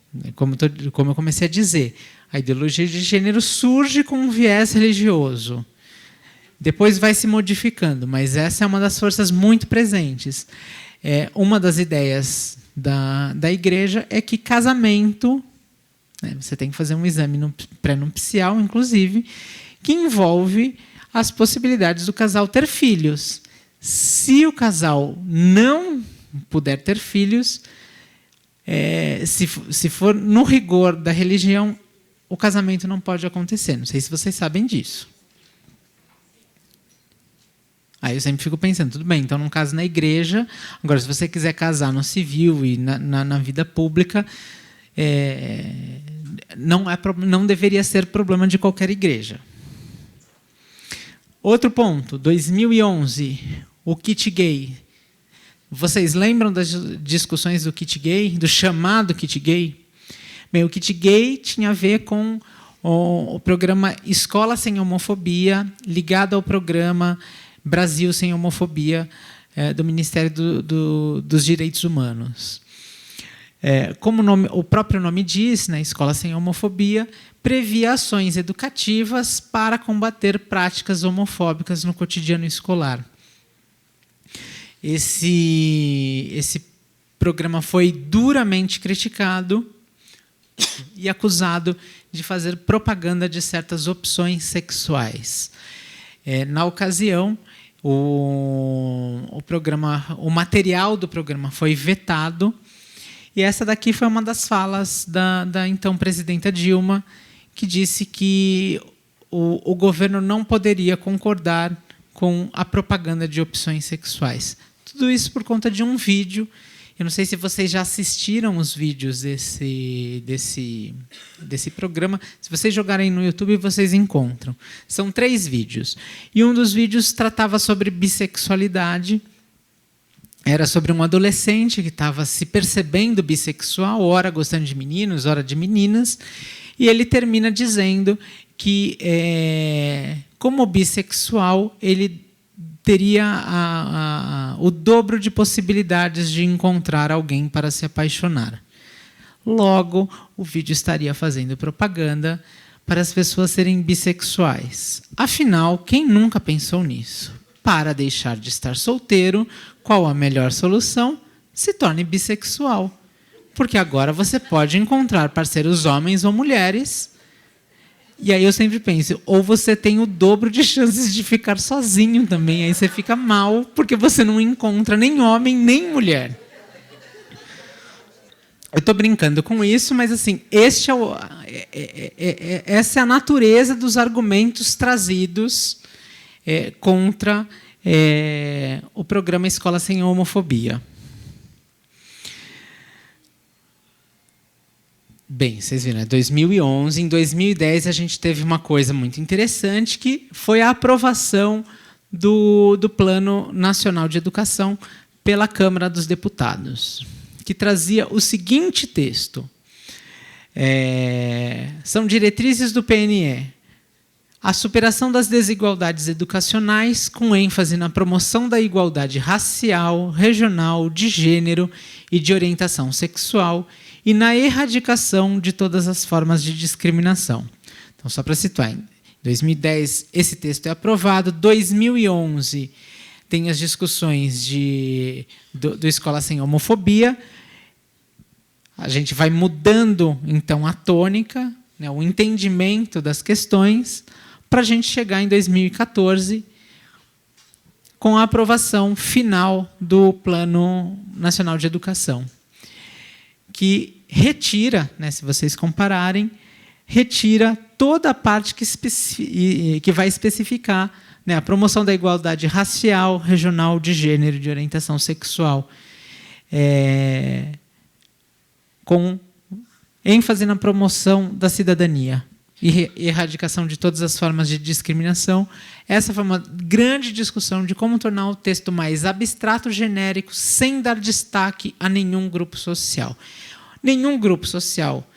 como eu comecei a dizer, a ideologia de gênero surge com um viés religioso. Depois vai se modificando, mas essa é uma das forças muito presentes. Uma das ideias da igreja é que casamento, você tem que fazer um exame pré-nupcial, inclusive, que envolve as possibilidades do casal ter filhos. Se o casal não puder ter filhos, se for no rigor da religião, o casamento não pode acontecer. Não sei se vocês sabem disso. Aí eu sempre fico pensando, tudo bem, então não casa na igreja. Agora, se você quiser casar no civil e na vida pública, não deveria ser problema de qualquer igreja. Outro ponto, 2011, o kit gay. Vocês lembram das discussões do kit gay, do chamado kit gay? Bem, o kit gay tinha a ver com o programa Escola Sem Homofobia, ligado ao programa Brasil Sem Homofobia, do Ministério dos Direitos Humanos. Como o próprio nome diz, né, Escola Sem Homofobia, previa ações educativas para combater práticas homofóbicas no cotidiano escolar. Esse programa foi duramente criticado e acusado de fazer propaganda de certas opções sexuais. Na ocasião, o material do programa foi vetado, e essa daqui foi uma das falas da então presidenta Dilma, que disse que o governo não poderia concordar com a propaganda de opções sexuais. Tudo isso por conta de um vídeo. Eu não sei se vocês já assistiram os vídeos desse programa. Se vocês jogarem no YouTube, vocês encontram. São 3 vídeos. E um dos vídeos tratava sobre bissexualidade. Era sobre um adolescente que estava se percebendo bissexual, ora gostando de meninos, ora de meninas. E ele termina dizendo que, como bissexual, ele teria o dobro de possibilidades de encontrar alguém para se apaixonar. Logo, o vídeo estaria fazendo propaganda para as pessoas serem bissexuais. Afinal, quem nunca pensou nisso? Para deixar de estar solteiro, qual a melhor solução? Se torne bissexual. Porque agora você pode encontrar parceiros homens ou mulheres. E aí eu sempre penso, ou você tem o dobro de chances de ficar sozinho também, aí você fica mal, porque você não encontra nem homem, nem mulher. Eu estou brincando com isso, mas assim, essa é a natureza dos argumentos trazidos contra o programa Escola Sem Homofobia. Bem, vocês viram, é 2011. Em 2010, a gente teve uma coisa muito interessante, que foi a aprovação do Plano Nacional de Educação pela Câmara dos Deputados, que trazia o seguinte texto. São diretrizes do PNE. A superação das desigualdades educacionais, com ênfase na promoção da igualdade racial, regional, de gênero e de orientação sexual, e na erradicação de todas as formas de discriminação. Então, só para situar, em 2010 esse texto é aprovado, 2011 tem as discussões do Escola Sem Homofobia, a gente vai mudando, então, a tônica, né, o entendimento das questões, para a gente chegar em 2014 com a aprovação final do Plano Nacional de Educação, que retira, né, se vocês compararem, retira toda a parte que vai especificar, né, a promoção da igualdade racial, regional, de gênero e de orientação sexual, com ênfase na promoção da cidadania e erradicação de todas as formas de discriminação. Essa foi uma grande discussão de como tornar o texto mais abstrato, genérico, sem dar destaque a nenhum grupo social. Nenhum grupo social,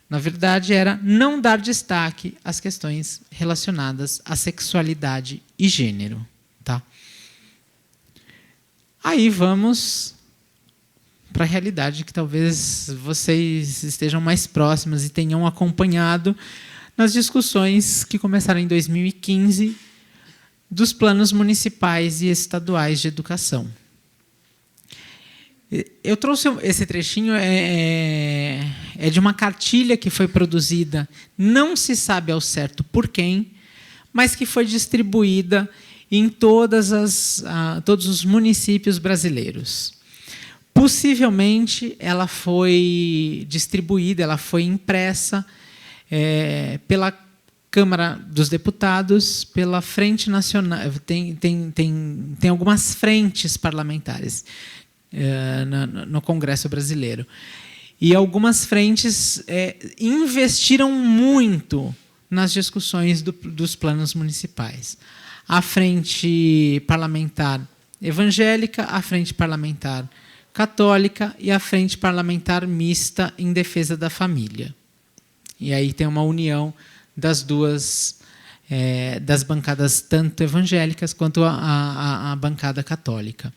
na verdade, era não dar destaque às questões relacionadas à sexualidade e gênero. Tá? Aí vamos para a realidade que talvez vocês estejam mais próximas e tenham acompanhado nas discussões que começaram em 2015 dos planos municipais e estaduais de educação. Eu trouxe esse trechinho, é de uma cartilha que foi produzida, não se sabe ao certo por quem, mas que foi distribuída em todos os municípios brasileiros. Possivelmente, ela foi distribuída, ela foi impressa pela Câmara dos Deputados, pela Frente Nacional. Tem algumas frentes parlamentares no Congresso brasileiro. E algumas frentes investiram muito nas discussões dos planos municipais. A Frente Parlamentar Evangélica, a Frente Parlamentar Católica e a Frente Parlamentar Mista em Defesa da Família. E aí tem uma união das duas, das bancadas tanto evangélicas quanto a bancada católica.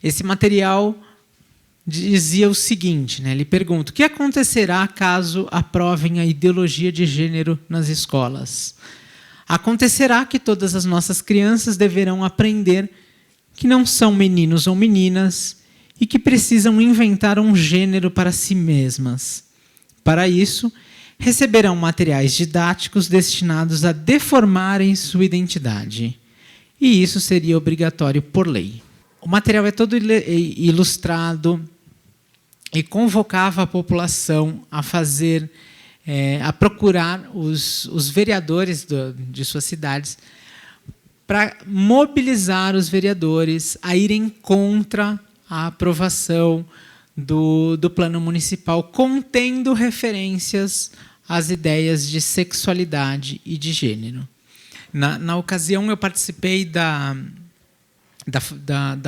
Esse material dizia o seguinte, né? Ele pergunta: o que acontecerá caso aprovem a ideologia de gênero nas escolas? Acontecerá que todas as nossas crianças deverão aprender que não são meninos ou meninas e que precisam inventar um gênero para si mesmas. Para isso, receberão materiais didáticos destinados a deformarem sua identidade. E isso seria obrigatório por lei. O material é todo ilustrado e convocava a população a fazer a procurar os vereadores de suas cidades para mobilizar os vereadores a irem contra a aprovação do plano municipal, contendo referências às ideias de sexualidade e de gênero. Na ocasião, eu participei da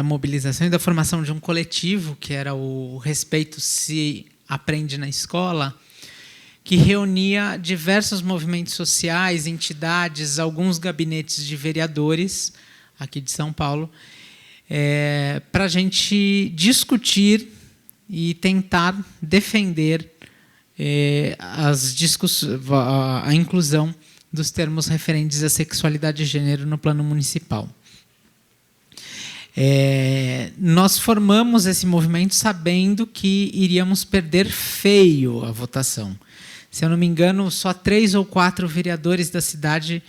mobilização e da formação de um coletivo, que era o Respeito se Aprende na Escola, que reunia diversos movimentos sociais, entidades, alguns gabinetes de vereadores aqui de São Paulo, para a gente discutir e tentar defender a inclusão dos termos referentes à sexualidade e gênero no plano municipal. Nós formamos esse movimento sabendo que iríamos perder feio a votação. Se eu não me engano, só 3 ou 4 vereadores da cidade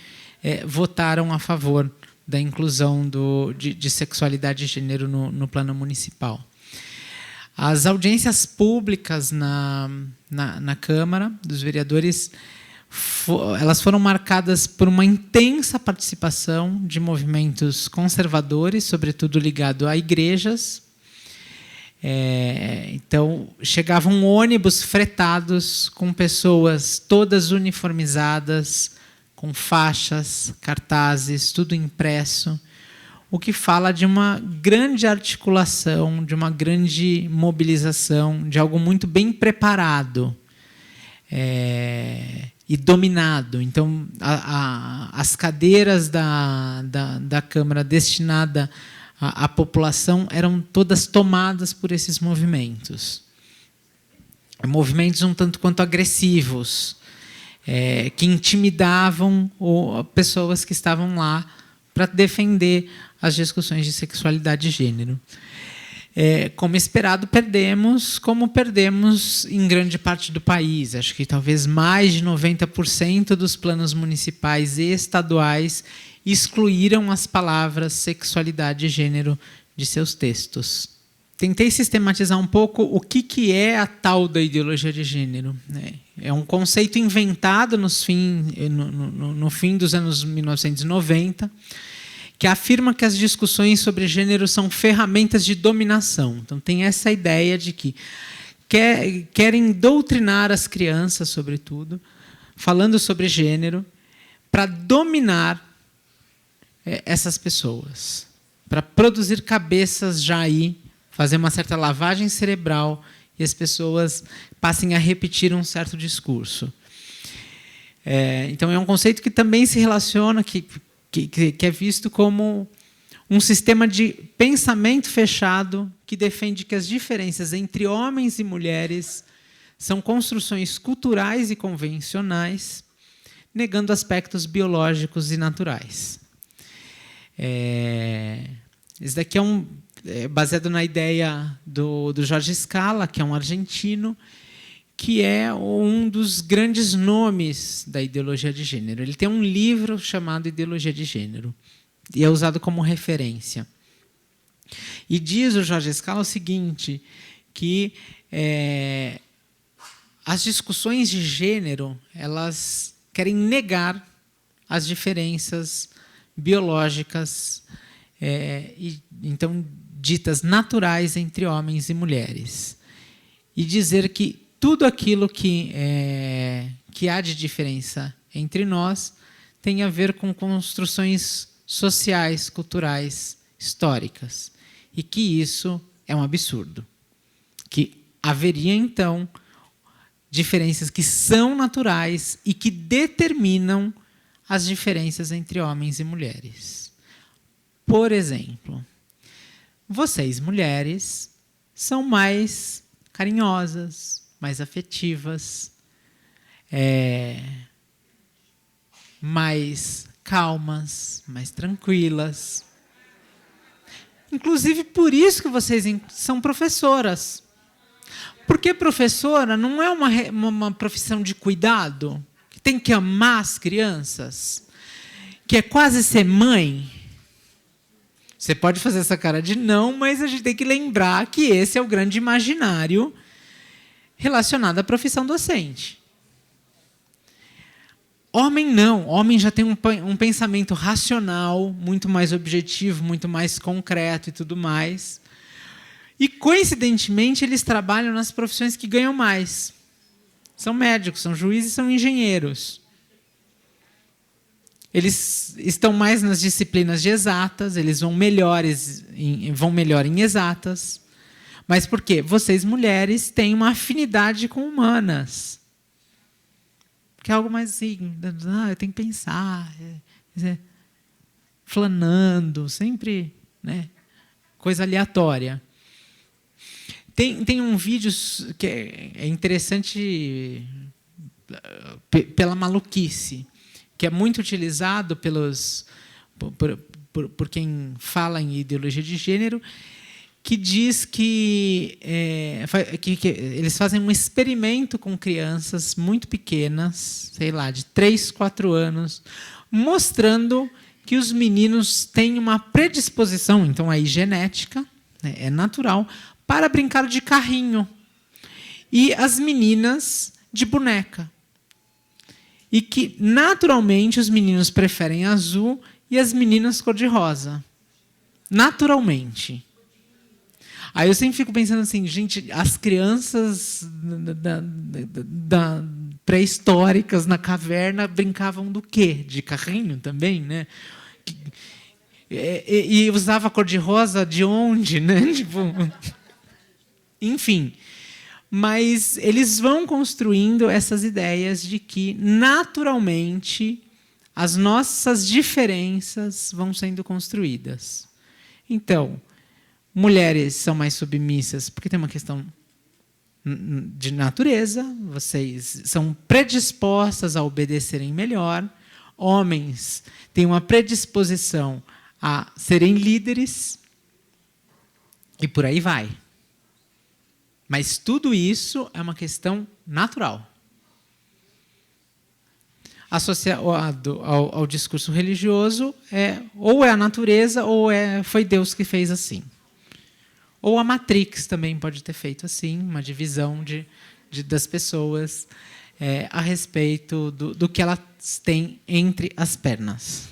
votaram a favor da inclusão de sexualidade e gênero no plano municipal. As audiências públicas na Câmara dos Vereadores elas foram marcadas por uma intensa participação de movimentos conservadores, sobretudo ligado a igrejas. Então, chegavam ônibus fretados com pessoas todas uniformizadas, com faixas, cartazes, tudo impresso, o que fala de uma grande articulação, de uma grande mobilização, de algo muito bem preparado e dominado. Então, as cadeiras da Câmara destinada à população eram todas tomadas por esses movimentos. Movimentos um tanto quanto agressivos, que intimidavam pessoas que estavam lá para defender as discussões de sexualidade e gênero. Como esperado, como perdemos em grande parte do país. Acho que talvez mais de 90% dos planos municipais e estaduais excluíram as palavras sexualidade e gênero de seus textos. Tentei sistematizar um pouco o que é a tal da ideologia de gênero. É um conceito inventado no fim dos anos 1990, que afirma que as discussões sobre gênero são ferramentas de dominação. Então, tem essa ideia de que querem doutrinar as crianças, sobretudo, falando sobre gênero, para dominar essas pessoas, para produzir cabeças já aí, fazer uma certa lavagem cerebral e as pessoas passem a repetir um certo discurso. Então, é um conceito que também se relaciona, que é visto como um sistema de pensamento fechado que defende que as diferenças entre homens e mulheres são construções culturais e convencionais, negando aspectos biológicos e naturais. Isso daqui é baseado na ideia do Jorge Scala, que é um argentino, que é um dos grandes nomes da ideologia de gênero. Ele tem um livro chamado Ideologia de Gênero, e é usado como referência. E diz o Jorge Scala o seguinte, que as discussões de gênero elas querem negar as diferenças biológicas, então ditas naturais entre homens e mulheres, e dizer que tudo aquilo que há de diferença entre nós tem a ver com construções sociais, culturais, históricas, e que isso é um absurdo. Que haveria, então, diferenças que são naturais e que determinam as diferenças entre homens e mulheres. Por exemplo, vocês, mulheres, são mais carinhosas, mais afetivas, mais calmas, mais tranquilas. Inclusive, por isso que vocês são professoras. Porque professora não é uma profissão de cuidado, que tem que amar as crianças, que é quase ser mãe. Você pode fazer essa cara de não, mas a gente tem que lembrar que esse é o grande imaginário relacionado à profissão docente. Homem não. Homem já tem um pensamento racional, muito mais objetivo, muito mais concreto e tudo mais. E, coincidentemente, eles trabalham nas profissões que ganham mais. São médicos, são juízes, são engenheiros. Eles estão mais nas disciplinas de exatas, eles vão melhor em exatas. Mas por quê? Vocês, mulheres, têm uma afinidade com humanas. Que é algo mais assim, eu tenho que pensar, flanando, sempre, né, coisa aleatória. Tem um vídeo que é interessante pela maluquice, que é muito utilizado por quem fala em ideologia de gênero, que diz que eles fazem um experimento com crianças muito pequenas, sei lá, de 3, 4 anos, mostrando que os meninos têm uma predisposição, então aí genética, né, é natural, para brincar de carrinho. E as meninas de boneca. E que, naturalmente, os meninos preferem azul e as meninas cor-de-rosa. Naturalmente. Aí eu sempre fico pensando assim, gente, as crianças pré-históricas na caverna brincavam do quê? De carrinho também, né? E usava cor-de-rosa de onde, né? Tipo, enfim. Mas eles vão construindo essas ideias de que, naturalmente, as nossas diferenças vão sendo construídas. Então, mulheres são mais submissas porque tem uma questão de natureza, vocês são predispostas a obedecerem melhor. Homens têm uma predisposição a serem líderes e por aí vai. Mas tudo isso é uma questão natural. Associado ao discurso religioso, ou é a natureza ou foi Deus que fez assim. Ou a Matrix também pode ter feito assim, uma divisão das pessoas a respeito do que elas têm entre as pernas.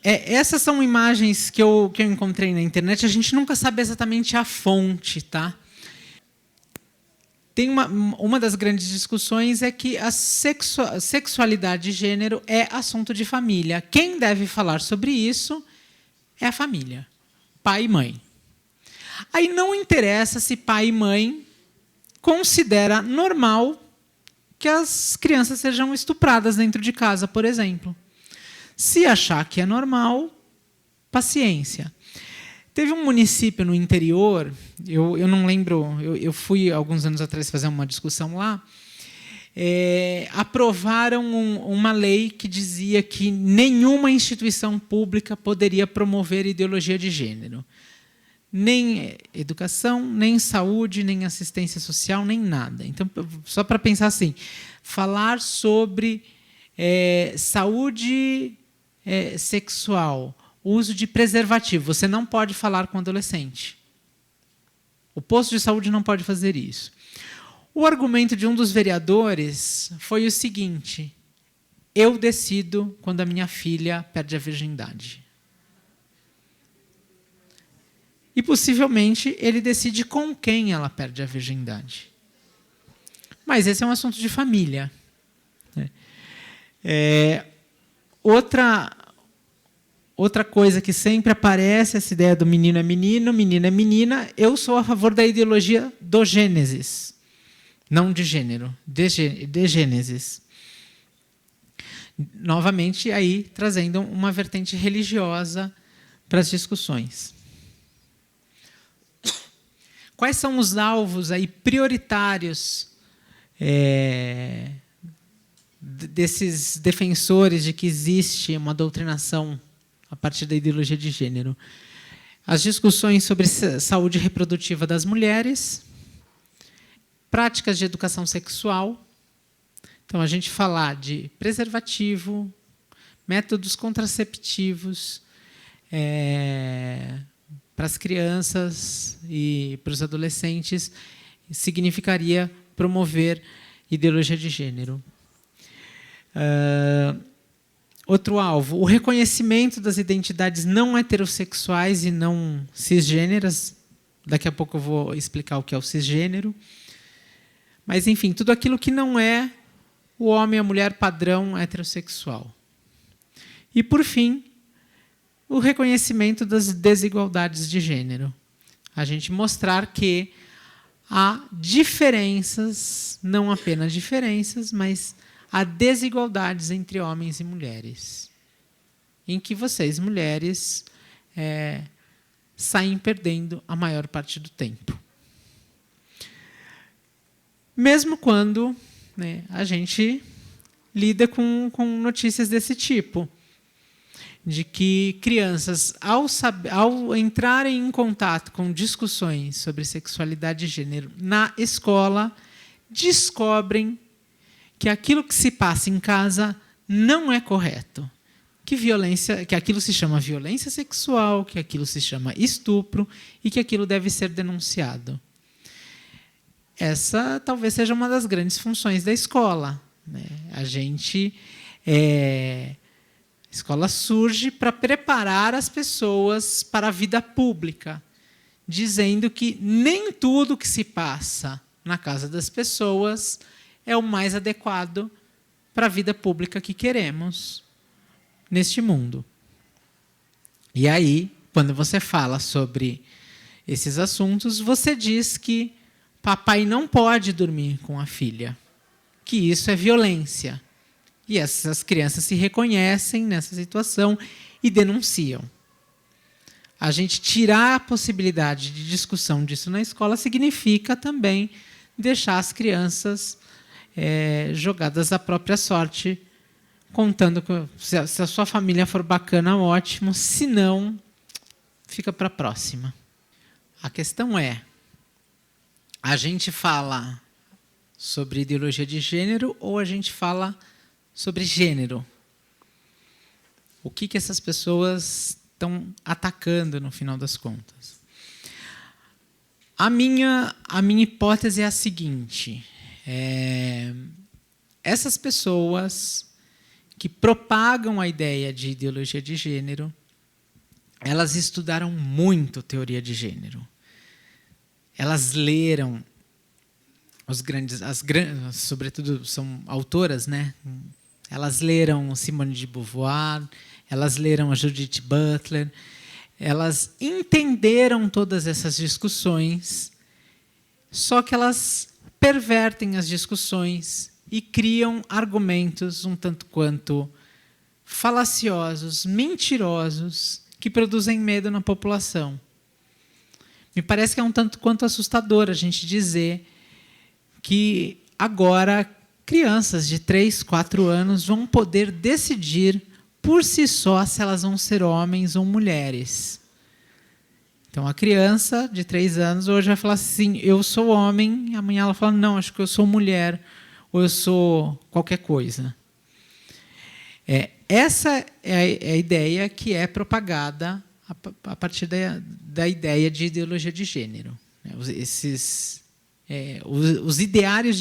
Essas são imagens que eu encontrei na internet. A gente nunca sabe exatamente a fonte, tá? Tem uma das grandes discussões é que a sexualidade de gênero é assunto de família. Quem deve falar sobre isso é a família, pai e mãe. Aí não interessa se pai e mãe considera normal que as crianças sejam estupradas dentro de casa, por exemplo. Se achar que é normal, paciência. Teve um município no interior, eu não lembro, eu fui alguns anos atrás fazer uma discussão lá, aprovaram uma lei que dizia que nenhuma instituição pública poderia promover ideologia de gênero. Nem educação, nem saúde, nem assistência social, nem nada. Então, só para pensar assim, falar sobre saúde sexual, uso de preservativo. Você não pode falar com adolescente. O posto de saúde não pode fazer isso. O argumento de um dos vereadores foi o seguinte: eu decido quando a minha filha perde a virgindade. E, possivelmente, ele decide com quem ela perde a virgindade. Mas esse é um assunto de família. Outra coisa que sempre aparece, essa ideia do menino é menino, menina é menina. Eu sou a favor da ideologia do Gênesis. Não de gênero, de Gênesis. Novamente, aí, trazendo uma vertente religiosa para as discussões. Quais são os alvos aí prioritários desses defensores de que existe uma doutrinação a partir da ideologia de gênero? As discussões sobre saúde reprodutiva das mulheres, práticas de educação sexual. Então, a gente falar de preservativo, métodos contraceptivos, para as crianças e para os adolescentes, significaria promover ideologia de gênero. Outro alvo, o reconhecimento das identidades não heterossexuais e não cisgêneras. Daqui a pouco eu vou explicar o que é o cisgênero. Mas, enfim, tudo aquilo que não é o homem e a mulher padrão heterossexual. E, por fim, o reconhecimento das desigualdades de gênero. A gente mostrar que há diferenças, não apenas diferenças, mas há desigualdades entre homens e mulheres, em que vocês, mulheres, saem perdendo a maior parte do tempo. Mesmo quando, né, a gente lida com notícias desse tipo, de que crianças, ao entrarem em contato com discussões sobre sexualidade e gênero na escola, descobrem que aquilo que se passa em casa não é correto, que aquilo se chama violência sexual, que aquilo se chama estupro e que aquilo deve ser denunciado. Essa talvez seja uma das grandes funções da escola, né? A escola surge para preparar as pessoas para a vida pública, dizendo que nem tudo que se passa na casa das pessoas é o mais adequado para a vida pública que queremos neste mundo. E aí, quando você fala sobre esses assuntos, você diz que papai não pode dormir com a filha, que isso é violência. E essas crianças se reconhecem nessa situação e denunciam. A gente tirar a possibilidade de discussão disso na escola significa também deixar as crianças jogadas à própria sorte, contando que se a sua família for bacana, ótimo, se não, fica para a próxima. A questão é, a gente fala sobre ideologia de gênero ou a gente fala sobre gênero? O que essas pessoas estão atacando no final das contas? A minha hipótese é a seguinte: essas pessoas que propagam a ideia de ideologia de gênero, elas estudaram muito teoria de gênero. Elas leram sobretudo são autoras, né? Elas leram Simone de Beauvoir, elas leram a Judith Butler, elas entenderam todas essas discussões, só que elas pervertem as discussões e criam argumentos um tanto quanto falaciosos, mentirosos, que produzem medo na população. Me parece que é um tanto quanto assustador a gente dizer que agora crianças de 3, 4 anos vão poder decidir por si só se elas vão ser homens ou mulheres. Então, a criança de 3 anos hoje vai falar assim, eu sou homem, e amanhã ela fala, não, acho que eu sou mulher, ou eu sou qualquer coisa. Essa é a ideia que é propagada a partir da ideia de ideologia de gênero. Os ideários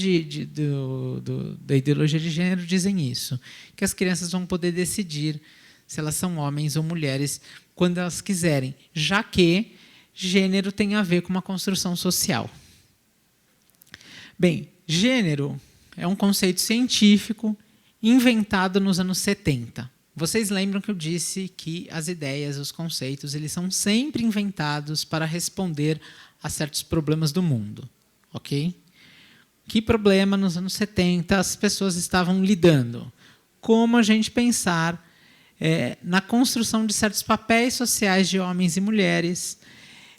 da ideologia de gênero dizem isso, que as crianças vão poder decidir se elas são homens ou mulheres quando elas quiserem, já que gênero tem a ver com uma construção social. Bem, gênero é um conceito científico inventado nos anos 70. Vocês lembram que eu disse que as ideias, os conceitos, eles são sempre inventados para responder a certos problemas do mundo. Ok? Que problema nos anos 70 as pessoas estavam lidando? Como a gente pensar na construção de certos papéis sociais de homens e mulheres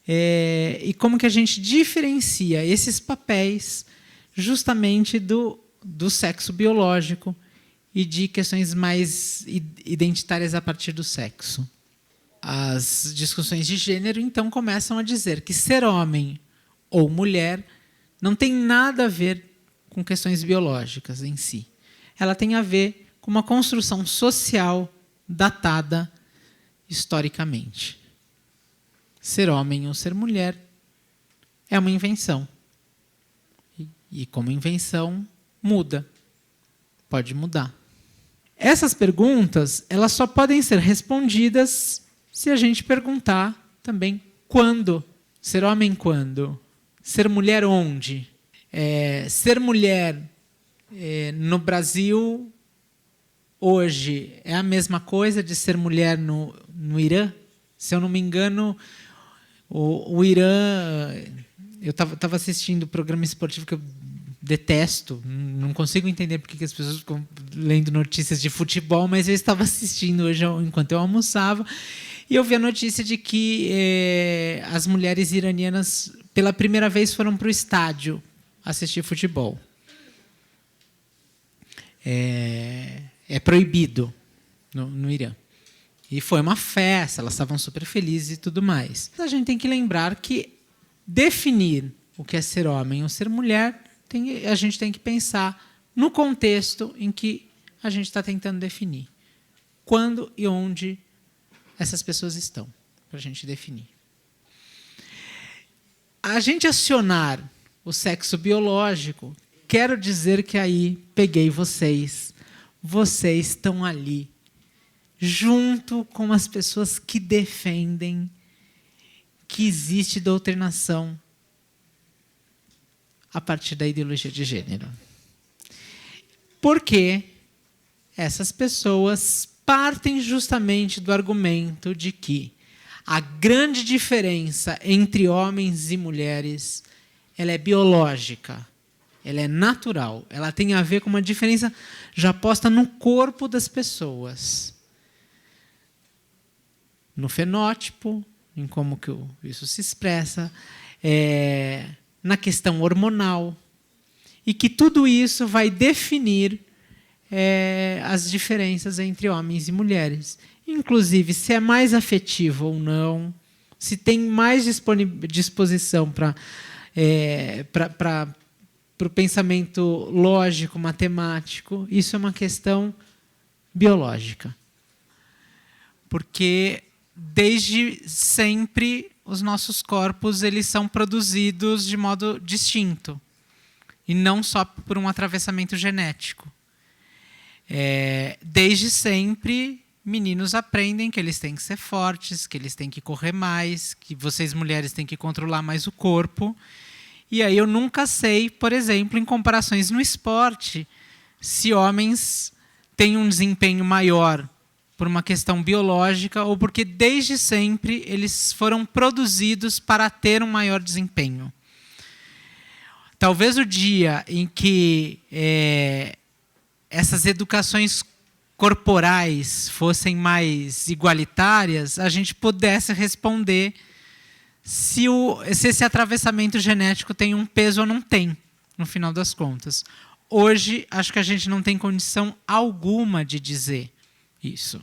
e como que a gente diferencia esses papéis justamente do sexo biológico e de questões mais identitárias a partir do sexo. As discussões de gênero, então, começam a dizer que ser homem ou mulher não tem nada a ver com questões biológicas em si. Ela tem a ver com uma construção social datada historicamente. Ser homem ou ser mulher é uma invenção. E como invenção, muda. Pode mudar. Essas perguntas, elas só podem ser respondidas se a gente perguntar também quando. Ser homem quando? Ser mulher onde? Ser mulher no Brasil hoje é a mesma coisa de ser mulher no Irã? Se eu não me engano, o Irã... Eu estava assistindo um programa esportivo que eu detesto, não consigo entender porque que as pessoas ficam lendo notícias de futebol, mas eu estava assistindo hoje enquanto eu almoçava e eu vi a notícia de que as mulheres iranianas, pela primeira vez, foram para o estádio assistir futebol. É proibido no Irã. E foi uma festa, elas estavam super felizes e tudo mais. A gente tem que lembrar que definir o que é ser homem ou ser mulher, a gente tem que pensar no contexto em que a gente está tentando definir. Quando e onde essas pessoas estão, para a gente definir. A gente acionar o sexo biológico, quero dizer que aí peguei vocês. Vocês estão ali, junto com as pessoas que defendem que existe doutrinação a partir da ideologia de gênero. Porque essas pessoas partem justamente do argumento de que a grande diferença entre homens e mulheres, ela é biológica, ela é natural, ela tem a ver com uma diferença já posta no corpo das pessoas. No fenótipo, em como que isso se expressa, na questão hormonal, e que tudo isso vai definir as diferenças entre homens e mulheres. Inclusive, se é mais afetivo ou não, se tem mais disposição para o pensamento lógico, matemático, isso é uma questão biológica. Porque, desde sempre, os nossos corpos eles são produzidos de modo distinto, e não só por um atravessamento genético. Desde sempre, meninos aprendem que eles têm que ser fortes, que eles têm que correr mais, que vocês mulheres têm que controlar mais o corpo. E aí eu nunca sei, por exemplo, em comparações no esporte, se homens têm um desempenho maior por uma questão biológica ou porque desde sempre eles foram produzidos para ter um maior desempenho. Talvez o dia em que essas educações corporais fossem mais igualitárias, a gente pudesse responder se esse atravessamento genético tem um peso ou não tem, no final das contas. Hoje, acho que a gente não tem condição alguma de dizer isso.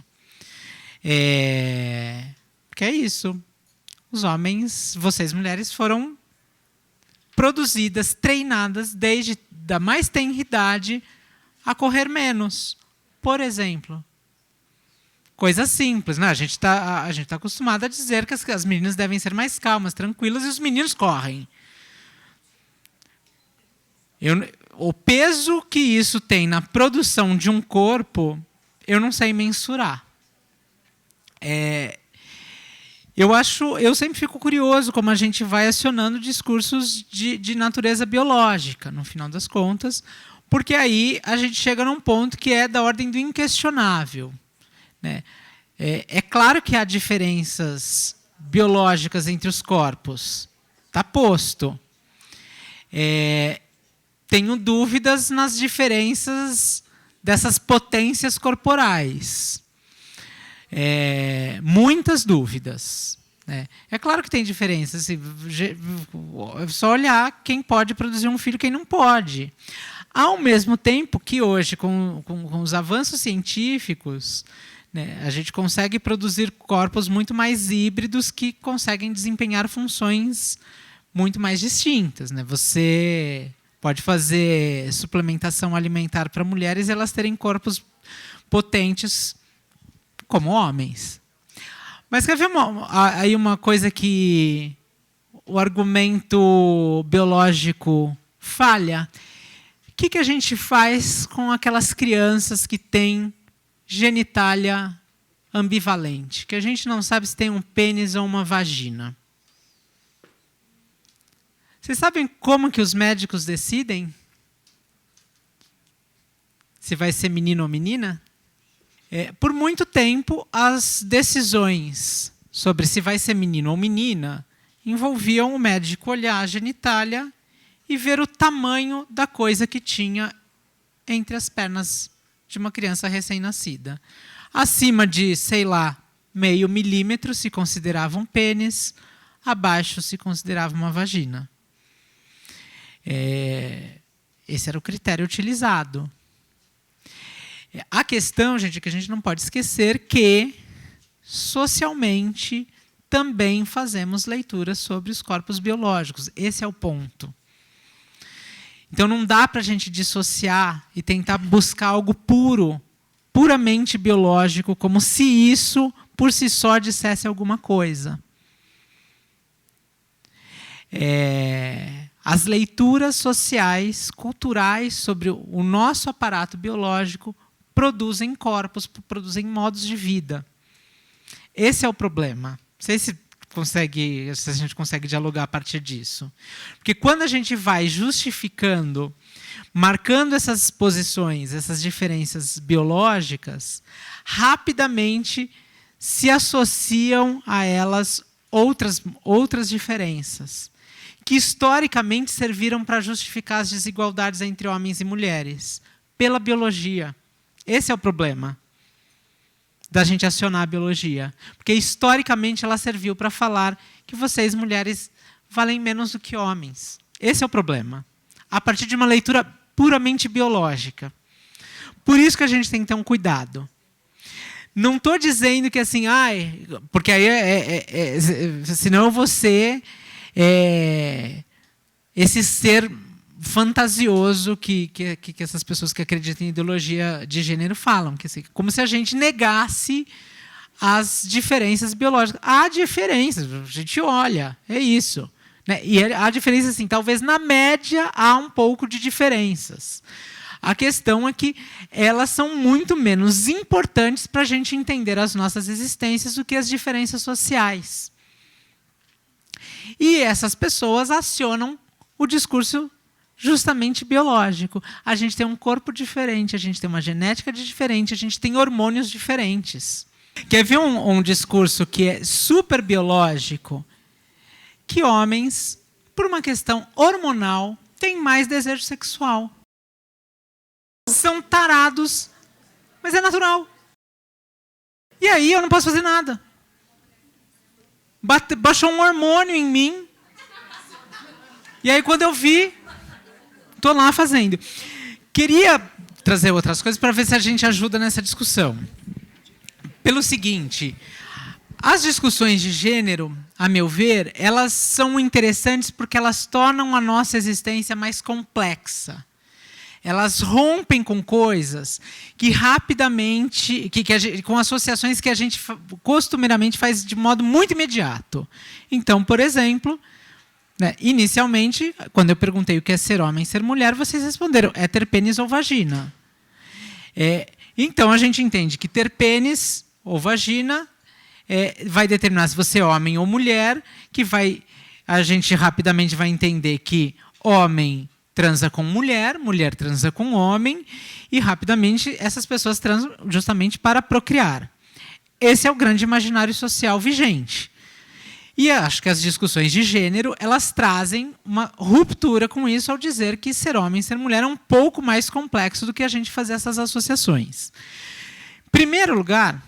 Que é isso. Os homens, vocês mulheres, foram produzidas, treinadas, desde a mais tenra idade, a correr menos. Por exemplo. Coisa simples, né? A gente tá acostumado a dizer que as meninas devem ser mais calmas, tranquilas, e os meninos correm. O peso que isso tem na produção de um corpo, eu não sei mensurar. Eu sempre fico curioso como a gente vai acionando discursos de natureza biológica, no final das contas, porque aí a gente chega num ponto que é da ordem do inquestionável. Né? É claro que há diferenças biológicas entre os corpos. Está posto. Tenho dúvidas nas diferenças dessas potências corporais. Muitas dúvidas. É claro que tem diferenças. É só olhar quem pode produzir um filho e quem não pode. Ao mesmo tempo que hoje, com os avanços científicos, né, a gente consegue produzir corpos muito mais híbridos que conseguem desempenhar funções muito mais distintas. Né? Você pode fazer suplementação alimentar para mulheres e elas terem corpos potentes como homens. Mas quer ver aí uma coisa que o argumento biológico falha? O que a gente faz com aquelas crianças que têm genitália ambivalente, que a gente não sabe se tem um pênis ou uma vagina. Vocês sabem como que os médicos decidem se vai ser menino ou menina? Por muito tempo, as decisões sobre se vai ser menino ou menina envolviam o médico olhar a genitália e ver o tamanho da coisa que tinha entre as pernas de uma criança recém-nascida. Acima de, sei lá, meio milímetro se considerava um pênis, abaixo se considerava uma vagina. Esse era o critério utilizado. A questão, gente, é que a gente não pode esquecer que, socialmente, também fazemos leituras sobre os corpos biológicos. Esse é o ponto. Então, não dá para a gente dissociar e tentar buscar algo puramente biológico, como se isso, por si só, dissesse alguma coisa. As leituras sociais, culturais, sobre o nosso aparato biológico produzem corpos, produzem modos de vida. Esse é o problema. Não sei se a gente consegue dialogar a partir disso. Porque quando a gente vai justificando, marcando essas posições, essas diferenças biológicas, rapidamente se associam a elas outras diferenças, que historicamente serviram para justificar as desigualdades entre homens e mulheres, pela biologia. Esse é o problema da gente acionar a biologia. Porque, historicamente, ela serviu para falar que vocês, mulheres, valem menos do que homens. Esse é o problema. A partir de uma leitura puramente biológica. Por isso que a gente tem que ter um cuidado. Não estou dizendo que assim, porque aí senão eu vou ser esse ser fantasioso que essas pessoas que acreditam em ideologia de gênero falam, que assim, como se a gente negasse as diferenças biológicas. Há diferenças, a gente olha, é isso. Né? E há diferenças, assim, talvez na média há um pouco de diferenças. A questão é que elas são muito menos importantes para a gente entender as nossas existências do que as diferenças sociais. E essas pessoas acionam o discurso justamente biológico. A gente tem um corpo diferente, a gente tem uma genética diferente, a gente tem hormônios diferentes. Quer ver um discurso que é super biológico? Que homens, por uma questão hormonal, têm mais desejo sexual. São tarados, mas é natural. E aí eu não posso fazer nada. Baixou um hormônio em mim. E aí quando eu vi, estou lá fazendo. Queria trazer outras coisas para ver se a gente ajuda nessa discussão. Pelo seguinte, as discussões de gênero, a meu ver, elas são interessantes porque elas tornam a nossa existência mais complexa. Elas rompem com coisas que rapidamente, com associações que a gente costumeiramente faz de modo muito imediato. Então, por exemplo, inicialmente, quando eu perguntei o que é ser homem e ser mulher, vocês responderam, é ter pênis ou vagina. Então, a gente entende que ter pênis ou vagina vai determinar se você é homem ou mulher, a gente rapidamente vai entender que homem transa com mulher, mulher transa com homem, e rapidamente essas pessoas transam justamente para procriar. Esse é o grande imaginário social vigente. E acho que as discussões de gênero, elas trazem uma ruptura com isso ao dizer que ser homem e ser mulher é um pouco mais complexo do que a gente fazer essas associações. Em primeiro lugar,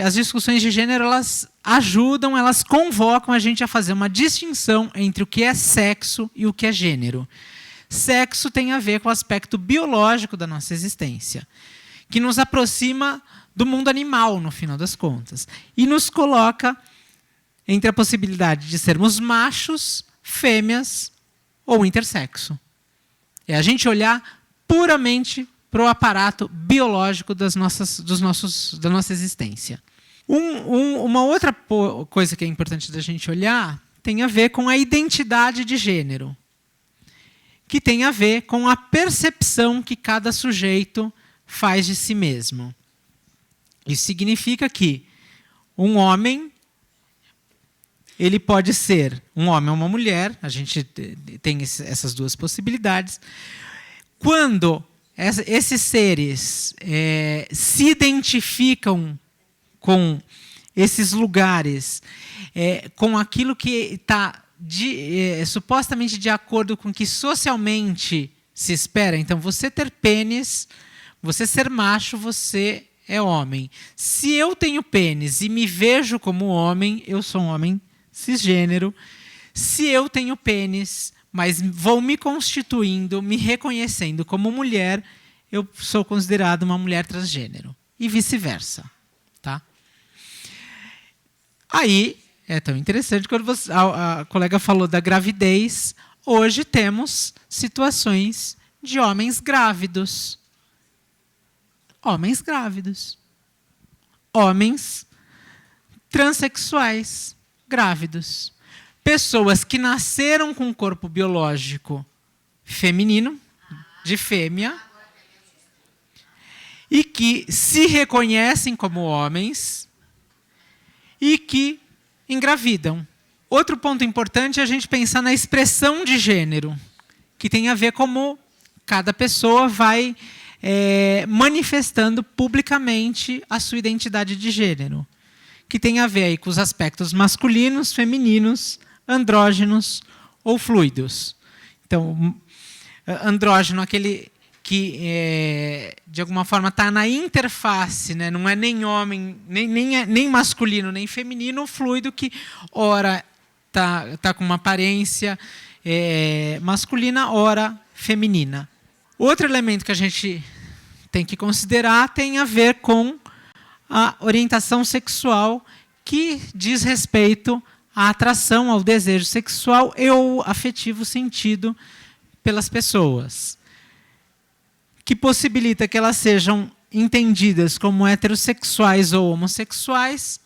as discussões de gênero, elas ajudam, elas convocam a gente a fazer uma distinção entre o que é sexo e o que é gênero. Sexo tem a ver com o aspecto biológico da nossa existência, que nos aproxima do mundo animal, no final das contas, e nos coloca entre a possibilidade de sermos machos, fêmeas ou intersexo. É a gente olhar puramente para o aparato biológico da nossa existência. Uma outra coisa que é importante da gente olhar tem a ver com a identidade de gênero, que tem a ver com a percepção que cada sujeito faz de si mesmo. Isso significa que um homem, ele pode ser um homem ou uma mulher, a gente tem essas duas possibilidades. Quando esses seres se identificam com esses lugares, com aquilo que está supostamente de acordo com o que socialmente se espera, então você ter pênis, você ser macho, você é homem. Se eu tenho pênis e me vejo como homem, eu sou um homem cisgênero. Se eu tenho pênis, mas vou me constituindo, me reconhecendo como mulher, eu sou considerado uma mulher transgênero. E vice-versa. Tá? Aí, é tão interessante, quando a colega falou da gravidez, hoje temos situações de homens grávidos. Homens grávidos. Homens transexuais grávidos. Pessoas que nasceram com um corpo biológico feminino, de fêmea, e que se reconhecem como homens e que engravidam. Outro ponto importante é a gente pensar na expressão de gênero, que tem a ver como cada pessoa vai manifestando publicamente a sua identidade de gênero, que tem a ver aí com os aspectos masculinos, femininos, andrógenos ou fluidos. Então, andrógeno, aquele que de alguma forma está na interface, né? Não é nem homem, nem masculino, nem feminino, fluido que ora tá com uma aparência masculina, ora feminina. Outro elemento que a gente tem que considerar tem a ver com a orientação sexual, que diz respeito à atração, ao desejo sexual e ao afetivo sentido pelas pessoas, que possibilita que elas sejam entendidas como heterossexuais ou homossexuais,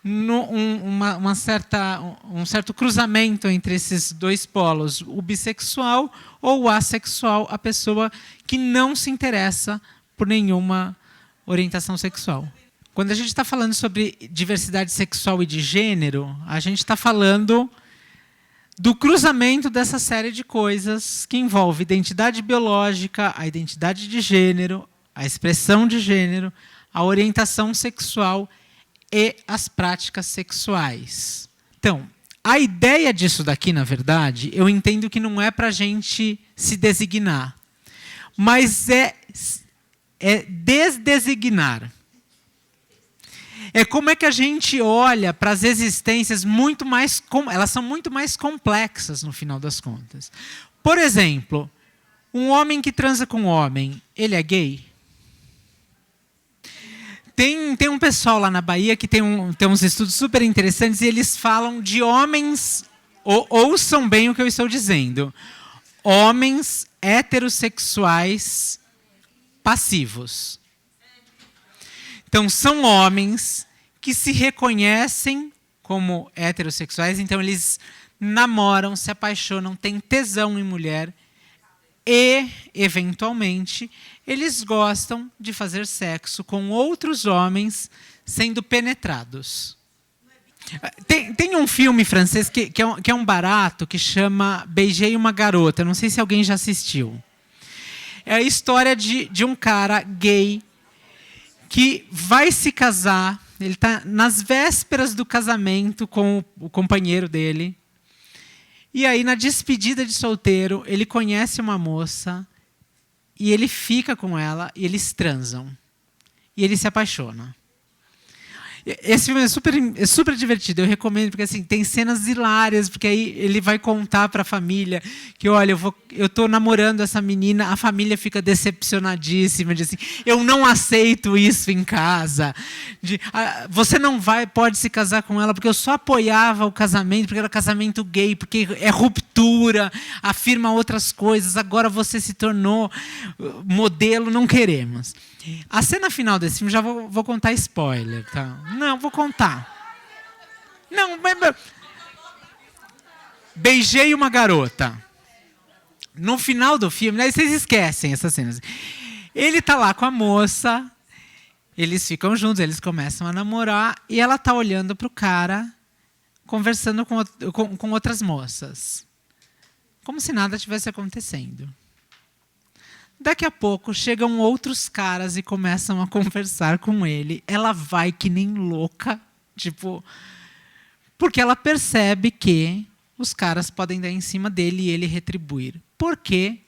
um certo cruzamento entre esses dois polos, o bissexual ou o assexual, a pessoa que não se interessa por nenhuma orientação sexual. Quando a gente está falando sobre diversidade sexual e de gênero, a gente está falando do cruzamento dessa série de coisas que envolve identidade biológica, a identidade de gênero, a expressão de gênero, a orientação sexual e as práticas sexuais. Então, a ideia disso daqui, na verdade, eu entendo que não é para a gente se designar, mas é desdesignar. É como é que a gente olha para as existências muito mais... Elas são muito mais complexas, no final das contas. Por exemplo, um homem que transa com um homem, ele é gay? Tem um pessoal lá na Bahia que tem uns estudos super interessantes e eles falam de homens... Ouçam bem o que eu estou dizendo. Homens heterossexuais passivos. Então, são homens que se reconhecem como heterossexuais, então eles namoram, se apaixonam, têm tesão em mulher e, eventualmente, eles gostam de fazer sexo com outros homens sendo penetrados. Tem um filme francês que é um barato que chama Beijei uma Garota. Não sei se alguém já assistiu. É a história de um cara gay que vai se casar, ele está nas vésperas do casamento com o companheiro dele, e aí, na despedida de solteiro, ele conhece uma moça, e ele fica com ela, e eles transam. E ele se apaixona. Esse filme é super divertido, eu recomendo, porque assim, tem cenas hilárias, porque aí ele vai contar para a família que, olha, eu estou namorando essa menina, a família fica decepcionadíssima, diz assim, eu não aceito isso em casa. Você não pode se casar com ela, porque eu só apoiava o casamento, porque era casamento gay, porque é ruptura, afirma outras coisas, agora você se tornou modelo, não queremos. A cena final desse filme, já vou contar spoiler, tá? Não, vou contar. Não, mas... Beijei uma garota. No final do filme, aí vocês esquecem essas cenas. Ele tá lá com a moça Eles ficam juntos, eles começam a namorar e ela está olhando para o cara, conversando com outras moças. Como se nada tivesse acontecendo. Daqui a pouco chegam outros caras e começam a conversar com ele. Ela vai que nem louca, tipo, porque ela percebe que os caras podem dar em cima dele e ele retribuir. Porque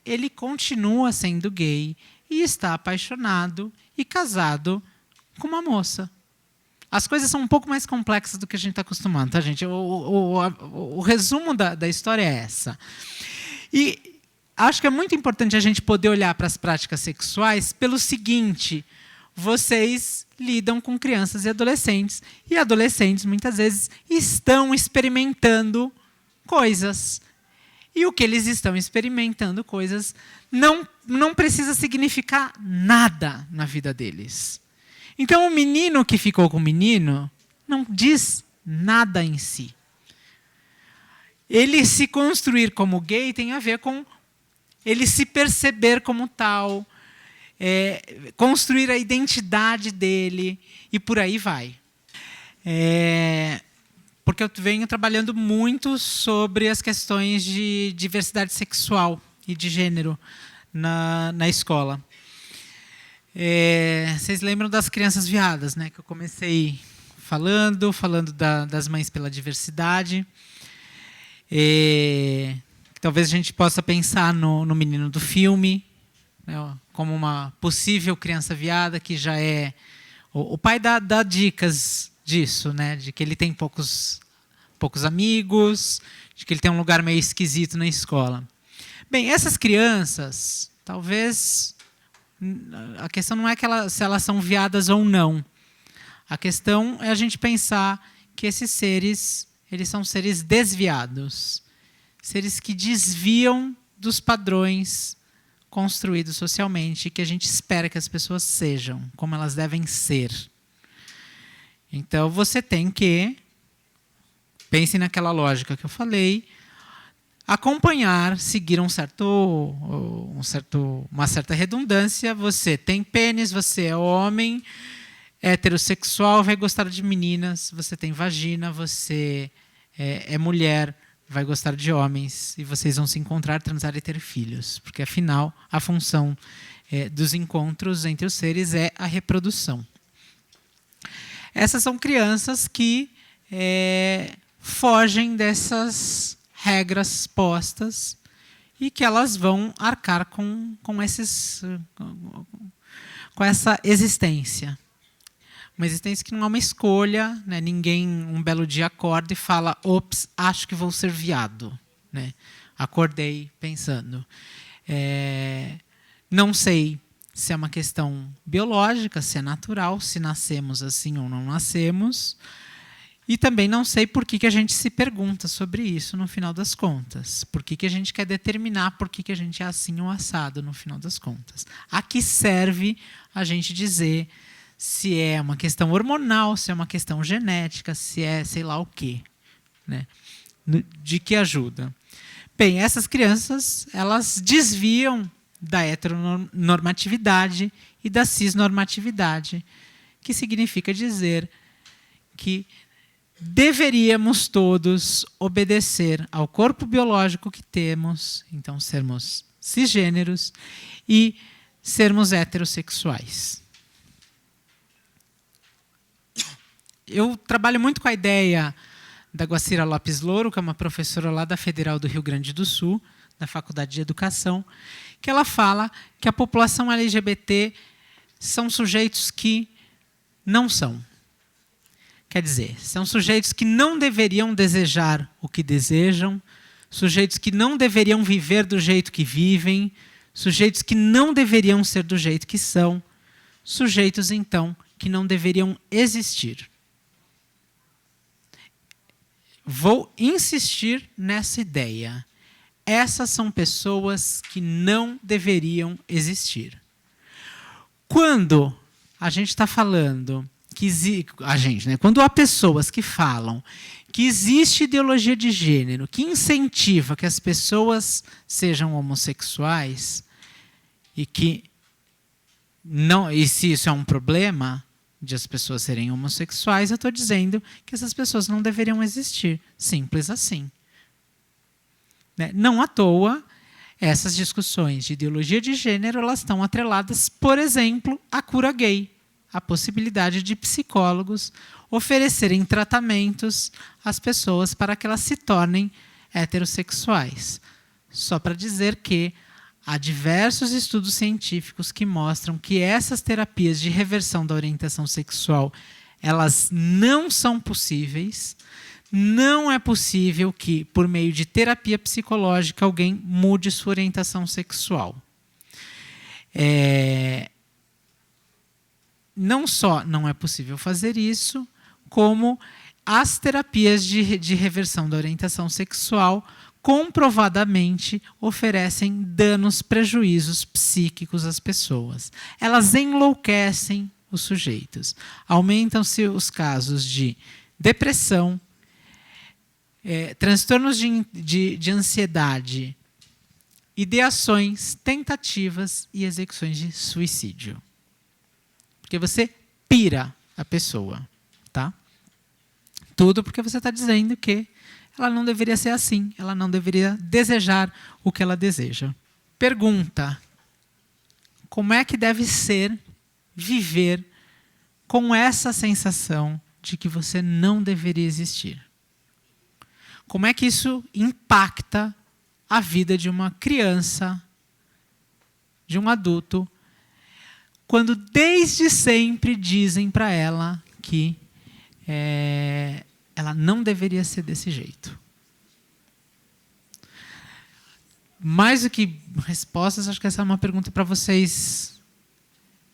ele continua sendo gay e está apaixonado e casado com uma moça. As coisas são um pouco mais complexas do que a gente está acostumado, tá, gente? O resumo da história é essa. E acho que é muito importante a gente poder olhar para as práticas sexuais pelo seguinte: vocês lidam com crianças e adolescentes muitas vezes estão experimentando coisas. E o que eles estão experimentando coisas não precisa significar nada na vida deles. Então, o menino que ficou com o menino não diz nada em si. Ele se construir como gay tem a ver com ele se perceber como tal, construir a identidade dele e por aí vai. Porque eu venho trabalhando muito sobre as questões de diversidade sexual e de gênero na escola. Vocês lembram das crianças viadas, né? Que eu comecei falando das mães pela diversidade. Talvez a gente possa pensar no menino do filme, né, como uma possível criança viada, que já é... O pai dá dicas disso, né, de que ele tem poucos amigos, de que ele tem um lugar meio esquisito na escola. Bem, essas crianças, talvez... A questão não é se elas são viadas ou não. A questão é a gente pensar que esses seres, eles são seres desviados. Seres que desviam dos padrões construídos socialmente, que a gente espera que as pessoas sejam, como elas devem ser. Então, você tem que, pense naquela lógica que eu falei, acompanhar, seguir uma certa redundância. Você tem pênis, você é homem, heterossexual, vai gostar de meninas. Você tem vagina, você é mulher, vai gostar de homens. E vocês vão se encontrar, transar e ter filhos. Porque, afinal, a função dos encontros entre os seres é a reprodução. Essas são crianças que fogem dessas regras postas e que elas vão arcar com essa existência. Uma existência que não é uma escolha, né? Ninguém um belo dia acorda e fala: ops, acho que vou ser viado, né? Acordei pensando. Não sei se é uma questão biológica, se é natural, se nascemos assim ou não nascemos. E também não sei por que a gente se pergunta sobre isso no final das contas. Por que a gente quer determinar por que a gente é assim ou assado no final das contas. A que serve a gente dizer se é uma questão hormonal, se é uma questão genética, se é sei lá o quê, né? De que ajuda? Bem, essas crianças, elas desviam da heteronormatividade e da cisnormatividade, que significa dizer que deveríamos todos obedecer ao corpo biológico que temos, então sermos cisgêneros e sermos heterossexuais. Eu trabalho muito com a ideia da Guacira Lopes Louro, que é uma professora lá da Federal do Rio Grande do Sul, da Faculdade de Educação, que ela fala que a população LGBT são sujeitos que não são. Quer dizer, são sujeitos que não deveriam desejar o que desejam, sujeitos que não deveriam viver do jeito que vivem, sujeitos que não deveriam ser do jeito que são, sujeitos, então, que não deveriam existir. Vou insistir nessa ideia. Essas são pessoas que não deveriam existir. Quando a gente está falando quando há pessoas que falam que existe ideologia de gênero que incentiva que as pessoas sejam homossexuais e que Não, e se isso é um problema de as pessoas serem homossexuais, eu estou dizendo que essas pessoas não deveriam existir. Simples assim. Né? Não à toa, essas discussões de ideologia de gênero elas estão atreladas, por exemplo, à cura gay. A possibilidade de psicólogos oferecerem tratamentos às pessoas para que elas se tornem heterossexuais. Só para dizer que há diversos estudos científicos que mostram que essas terapias de reversão da orientação sexual, elas não são possíveis. Não é possível que, por meio de terapia psicológica, alguém mude sua orientação sexual. Não só não é possível fazer isso, como as terapias de reversão da orientação sexual comprovadamente oferecem danos, prejuízos psíquicos às pessoas. Elas enlouquecem os sujeitos. Aumentam-se os casos de depressão, transtornos de ansiedade, ideações, tentativas e execuções de suicídio. Porque você pira a pessoa. Tá? Tudo porque você está dizendo que ela não deveria ser assim, ela não deveria desejar o que ela deseja. Pergunta: como é que deve ser viver com essa sensação de que você não deveria existir? Como é que isso impacta a vida de uma criança, de um adulto, quando desde sempre dizem para ela que ela não deveria ser desse jeito? Mais do que respostas, acho que essa é uma pergunta para vocês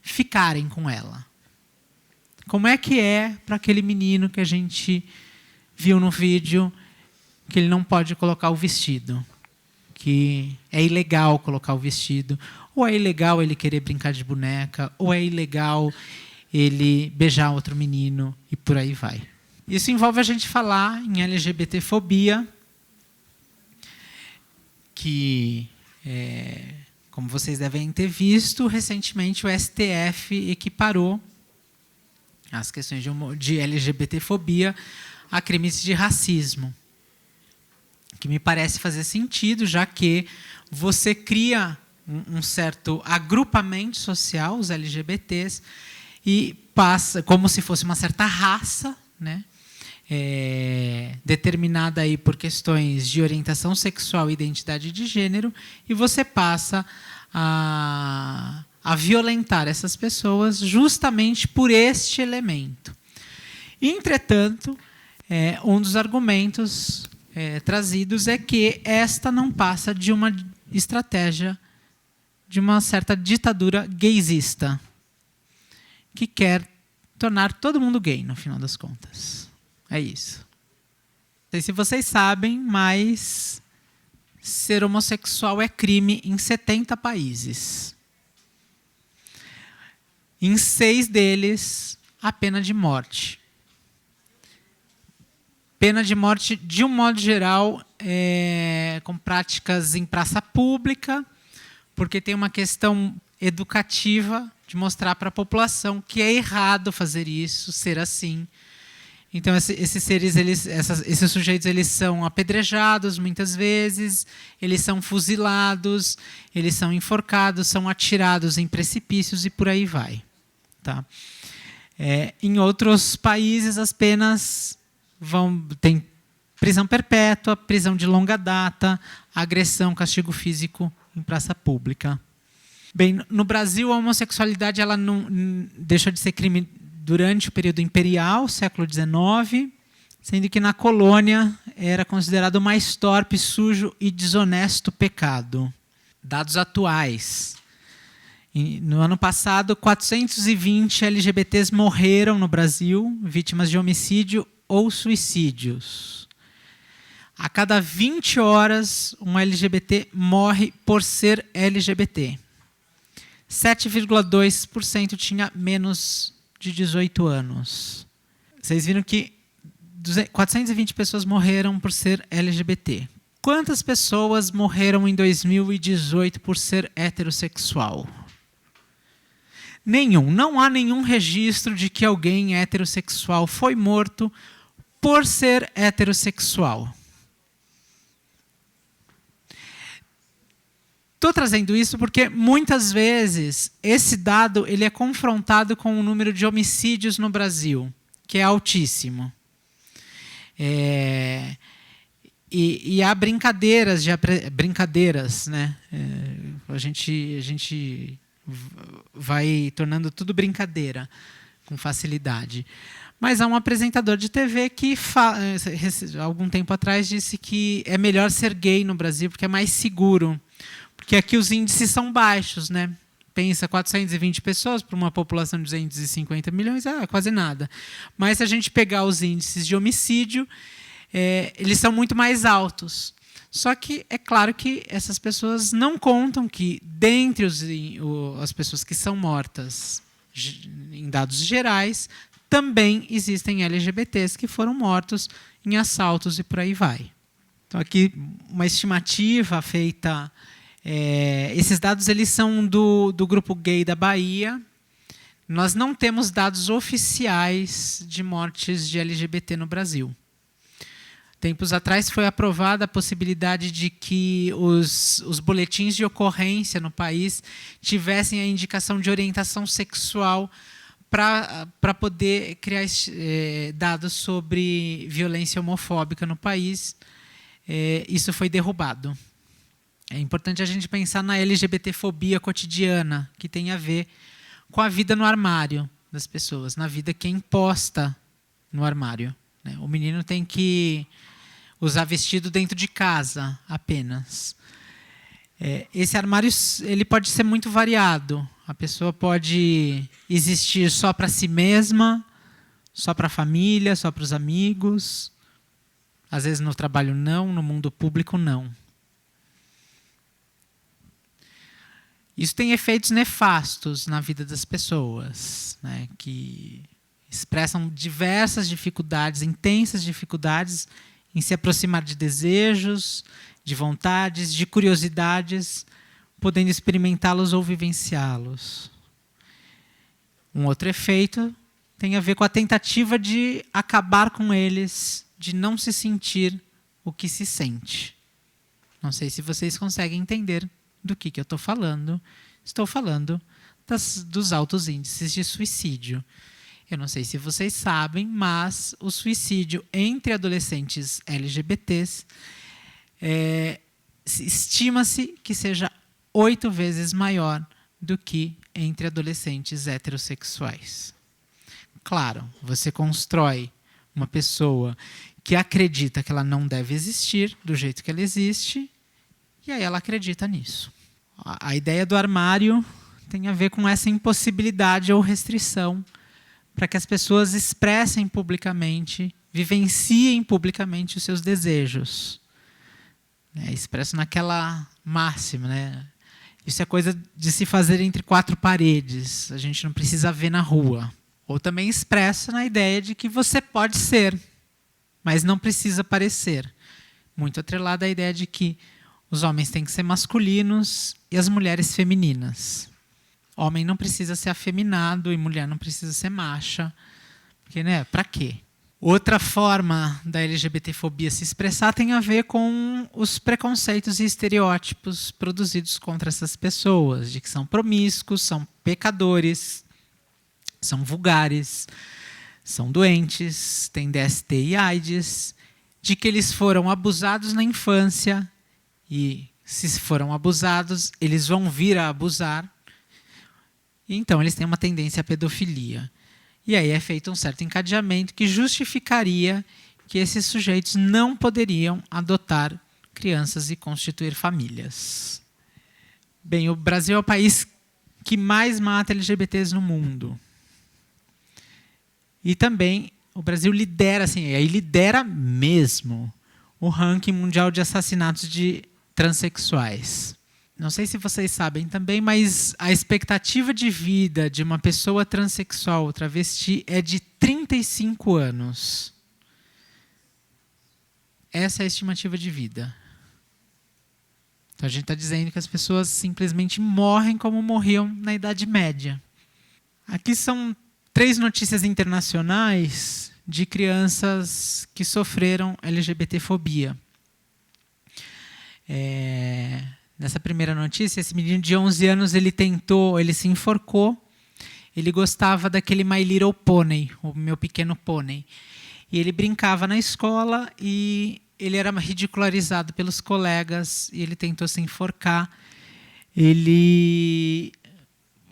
ficarem com ela. Como é que é para aquele menino que a gente viu no vídeo que ele não pode colocar o vestido? Que é ilegal colocar o vestido, ou é ilegal ele querer brincar de boneca, ou é ilegal ele beijar outro menino, e por aí vai. Isso envolve a gente falar em LGBTfobia, que, como vocês devem ter visto, recentemente o STF equiparou as questões de LGBTfobia a crimes de racismo, que me parece fazer sentido, já que você cria um certo agrupamento social, os LGBTs, e passa como se fosse uma certa raça, né, determinada aí por questões de orientação sexual e identidade de gênero, e você passa a violentar essas pessoas justamente por este elemento. Entretanto, um dos argumentos trazidos é que esta não passa de uma estratégia de uma certa ditadura gaysista, que quer tornar todo mundo gay, no final das contas. É isso. Não sei se vocês sabem, mas ser homossexual é crime em 70 países. Em 6 deles, a pena de morte. Pena de morte, de um modo geral, com práticas em praça pública, porque tem uma questão educativa de mostrar para a população que é errado fazer isso, ser assim. Então, esses sujeitos, eles são apedrejados muitas vezes, eles são fuzilados, eles são enforcados, são atirados em precipícios e por aí vai. Tá? Em outros países, as penas tem prisão perpétua, prisão de longa data, agressão, castigo físico em praça pública. Bem, no Brasil, a homossexualidade ela não deixou de ser crime durante o período imperial, século XIX, sendo que na colônia era considerado o mais torpe, sujo e desonesto pecado. Dados atuais. No ano passado, 420 LGBTs morreram no Brasil, vítimas de homicídio ou suicídios. A cada 20 horas, um LGBT morre por ser LGBT. 7,2% tinha menos de 18 anos. Vocês viram que 420 pessoas morreram por ser LGBT. Quantas pessoas morreram em 2018 por ser heterossexual? Nenhum. Não há nenhum registro de que alguém heterossexual foi morto por ser heterossexual. Estou trazendo isso porque, muitas vezes, esse dado ele é confrontado com o número de homicídios no Brasil, que é altíssimo. E há brincadeiras, né? A gente vai tornando tudo brincadeira, com facilidade. Mas há um apresentador de TV que, algum tempo atrás, disse que é melhor ser gay no Brasil porque é mais seguro. Porque aqui os índices são baixos, né? Pensa, 420 pessoas para uma população de 250 milhões, quase nada. Mas se a gente pegar os índices de homicídio, eles são muito mais altos. Só que é claro que essas pessoas não contam que, dentre as pessoas que são mortas, em dados gerais, também existem LGBTs que foram mortos em assaltos e por aí vai. Então, aqui, uma estimativa feita... esses dados eles são do Grupo Gay da Bahia. Nós não temos dados oficiais de mortes de LGBT no Brasil. Tempos atrás foi aprovada a possibilidade de que os boletins de ocorrência no país tivessem a indicação de orientação sexual para poder criar dados sobre violência homofóbica no país. Isso foi derrubado. É importante a gente pensar na LGBTfobia cotidiana, que tem a ver com a vida no armário das pessoas, na vida que é imposta no armário. O menino tem que usar vestido dentro de casa apenas. Esse armário ele pode ser muito variado. A pessoa pode existir só para si mesma, só para a família, só para os amigos. Às vezes no trabalho não, no mundo público não. Isso tem efeitos nefastos na vida das pessoas, né, que expressam diversas dificuldades, intensas dificuldades em se aproximar de desejos, de vontades, de curiosidades, podendo experimentá-los ou vivenciá-los. Um outro efeito tem a ver com a tentativa de acabar com eles, de não se sentir o que se sente. Não sei se vocês conseguem entender do que eu estou falando. Estou falando dos altos índices de suicídio. Eu não sei se vocês sabem, mas o suicídio entre adolescentes LGBTs estima-se que seja 8 vezes maior do que entre adolescentes heterossexuais. Claro, você constrói uma pessoa que acredita que ela não deve existir do jeito que ela existe, e aí ela acredita nisso. A ideia do armário tem a ver com essa impossibilidade ou restrição para que as pessoas expressem publicamente, vivenciem publicamente os seus desejos. Expresso naquela máxima, né? Isso é coisa de se fazer entre 4 paredes. A gente não precisa ver na rua. Ou também expressa na ideia de que você pode ser, mas não precisa parecer. Muito atrelada à ideia de que os homens têm que ser masculinos e as mulheres femininas. Homem não precisa ser afeminado e mulher não precisa ser macha. Porque, né, para quê? Outra forma da LGBTfobia se expressar tem a ver com os preconceitos e estereótipos produzidos contra essas pessoas, de que são promíscuos, são pecadores, são vulgares, são doentes, têm DST e AIDS, de que eles foram abusados na infância e, se foram abusados, eles vão vir a abusar. E, então, eles têm uma tendência à pedofilia. E aí é feito um certo encadeamento que justificaria que esses sujeitos não poderiam adotar crianças e constituir famílias. Bem, o Brasil é o país que mais mata LGBTs no mundo. E também o Brasil lidera, assim, e aí lidera mesmo, o ranking mundial de assassinatos de transexuais. Não sei se vocês sabem também, mas a expectativa de vida de uma pessoa transexual ou travesti é de 35 anos. Essa é a estimativa de vida. Então a gente está dizendo que as pessoas simplesmente morrem como morriam na Idade Média. Aqui são 3 notícias internacionais de crianças que sofreram LGBTfobia. Nessa primeira notícia, esse menino de 11 anos, ele se enforcou. Ele gostava daquele My Little Pony, o Meu Pequeno Pônei. E ele brincava na escola e ele era ridicularizado pelos colegas e ele tentou se enforcar. Ele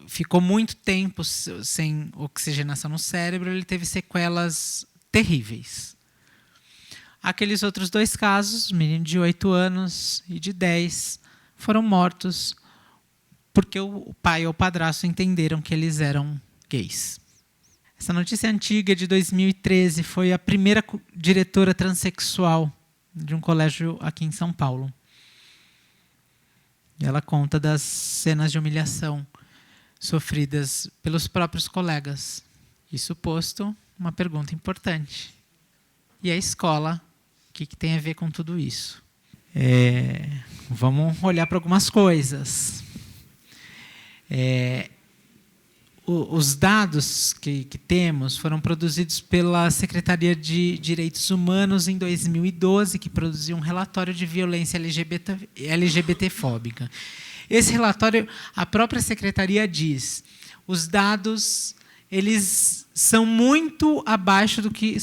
ficou muito tempo sem oxigenação no cérebro, ele teve sequelas terríveis. Aqueles outros 2 casos, menino de 8 anos e de 10, foram mortos porque o pai ou o padrasto entenderam que eles eram gays. Essa notícia é antiga, de 2013, foi a primeira diretora transexual de um colégio aqui em São Paulo. E ela conta das cenas de humilhação sofridas pelos próprios colegas. Isso posto, uma pergunta importante. E a escola, o que tem a ver com tudo isso? Vamos olhar para algumas coisas. Os dados que temos foram produzidos pela Secretaria de Direitos Humanos em 2012, que produziu um relatório de violência LGBTfóbica. Esse relatório, a própria Secretaria diz, os dados eles são muito abaixo do que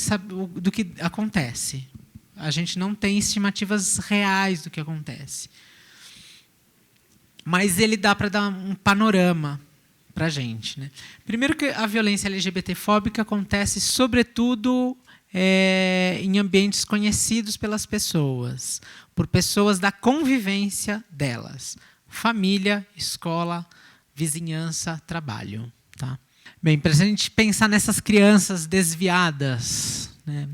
acontece. A gente não tem estimativas reais do que acontece. Mas ele dá para dar um panorama para a gente, né? Primeiro que a violência LGBTfóbica acontece, sobretudo, em ambientes conhecidos pelas pessoas, por pessoas da convivência delas. Família, escola, vizinhança, trabalho. Tá? Bem, para a gente pensar nessas crianças desviadas, né?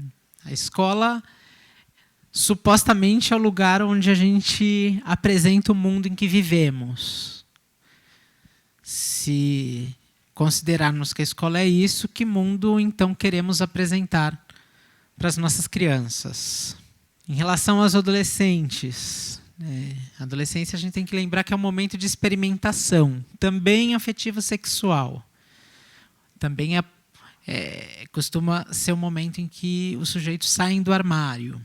A escola supostamente é o lugar onde a gente apresenta o mundo em que vivemos. Se considerarmos que a escola é isso, que mundo então queremos apresentar para as nossas crianças? Em relação aos adolescentes, a adolescência a gente tem que lembrar que é um momento de experimentação, também afetivo-sexual. Também costuma ser um momento em que os sujeitos saem do armário.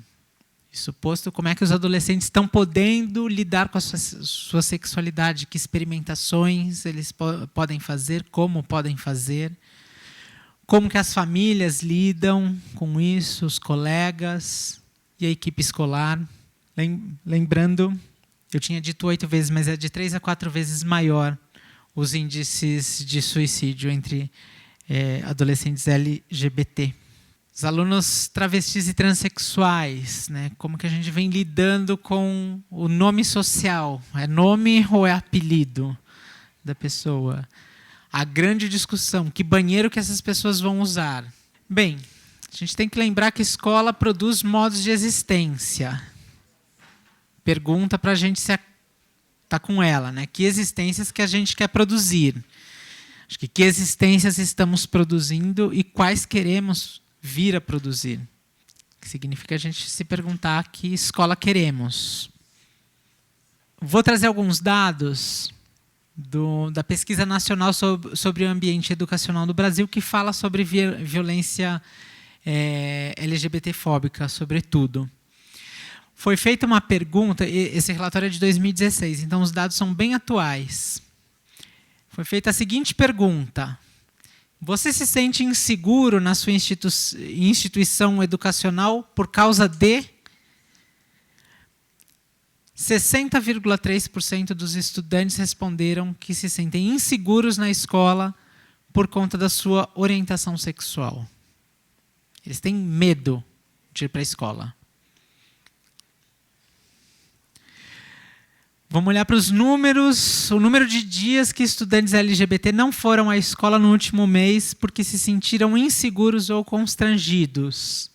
Suposto como é que os adolescentes estão podendo lidar com a sua sexualidade, que experimentações eles podem fazer, como que as famílias lidam com isso, os colegas e a equipe escolar. Lembrando, eu tinha dito 8 vezes, mas é de 3 a 4 vezes maior os índices de suicídio entre adolescentes LGBT. Os alunos travestis e transexuais, né? Como que a gente vem lidando com o nome social? É nome ou é apelido da pessoa? A grande discussão, que banheiro que essas pessoas vão usar? Bem, a gente tem que lembrar que a escola produz modos de existência. Pergunta para a gente se está com ela, né? Que existências que a gente quer produzir? Acho que existências estamos produzindo e quais queremos vir a produzir. Que significa a gente se perguntar que escola queremos. Vou trazer alguns dados da Pesquisa Nacional sobre o Ambiente Educacional do Brasil, que fala sobre violência LGBTfóbica, sobretudo. Foi feita uma pergunta, esse relatório é de 2016, então os dados são bem atuais. Foi feita a seguinte pergunta: você se sente inseguro na sua instituição educacional por causa de? 60,3% dos estudantes responderam que se sentem inseguros na escola por conta da sua orientação sexual. Eles têm medo de ir para a escola. Vamos olhar para os números. O número de dias que estudantes LGBT não foram à escola no último mês porque se sentiram inseguros ou constrangidos.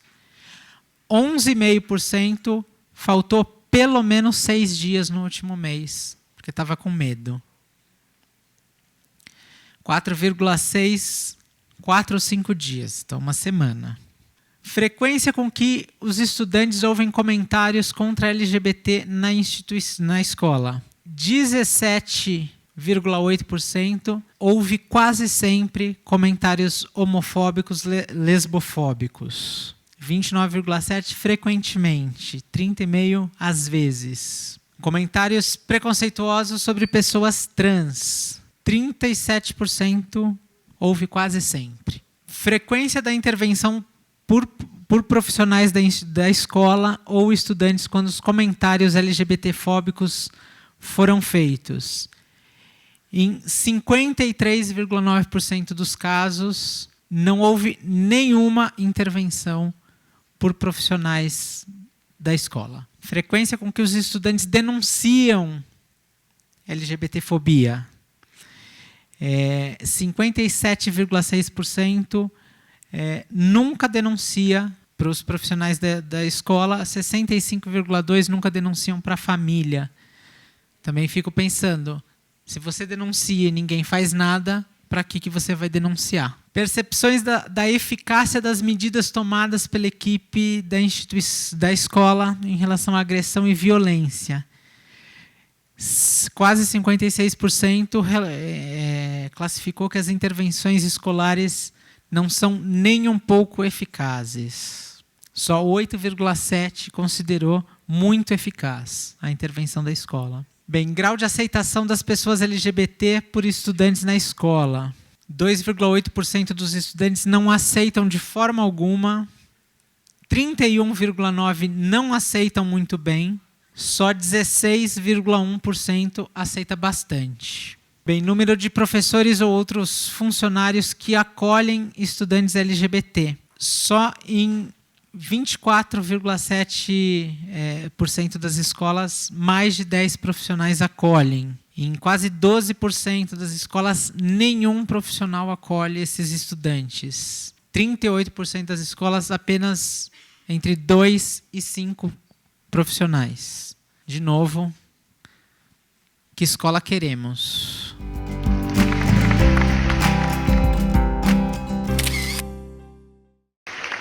11,5% faltou pelo menos 6 dias no último mês, porque estava com medo. 4,6%, 4 ou 5 dias, então uma semana. Frequência com que os estudantes ouvem comentários contra LGBT na escola. 17 29,8% houve quase sempre comentários homofóbicos, lesbofóbicos. 29,7% frequentemente, 30,5% às vezes. Comentários preconceituosos sobre pessoas trans, 37% houve quase sempre. Frequência da intervenção por profissionais da escola ou estudantes quando os comentários LGBTfóbicos foram feitos. Em 53,9% dos casos, não houve nenhuma intervenção por profissionais da escola. Frequência com que os estudantes denunciam LGBTfobia. 57,6% nunca denuncia para os profissionais da escola, 65,2% nunca denunciam para a família. Também fico pensando, se você denuncia e ninguém faz nada, para que você vai denunciar? Percepções da eficácia das medidas tomadas pela equipe da escola em relação à agressão e violência. Quase 56% classificou que as intervenções escolares não são nem um pouco eficazes. Só 8,7% considerou muito eficaz a intervenção da escola. Bem, grau de aceitação das pessoas LGBT por estudantes na escola. 2,8% dos estudantes não aceitam de forma alguma. 31,9% não aceitam muito bem. Só 16,1% aceita bastante. Bem, número de professores ou outros funcionários que acolhem estudantes LGBT. Só em 24,7% das escolas, mais de 10 profissionais acolhem. Em quase 12% das escolas, nenhum profissional acolhe esses estudantes. 38% das escolas, apenas entre 2 e 5 profissionais. De novo, que escola queremos?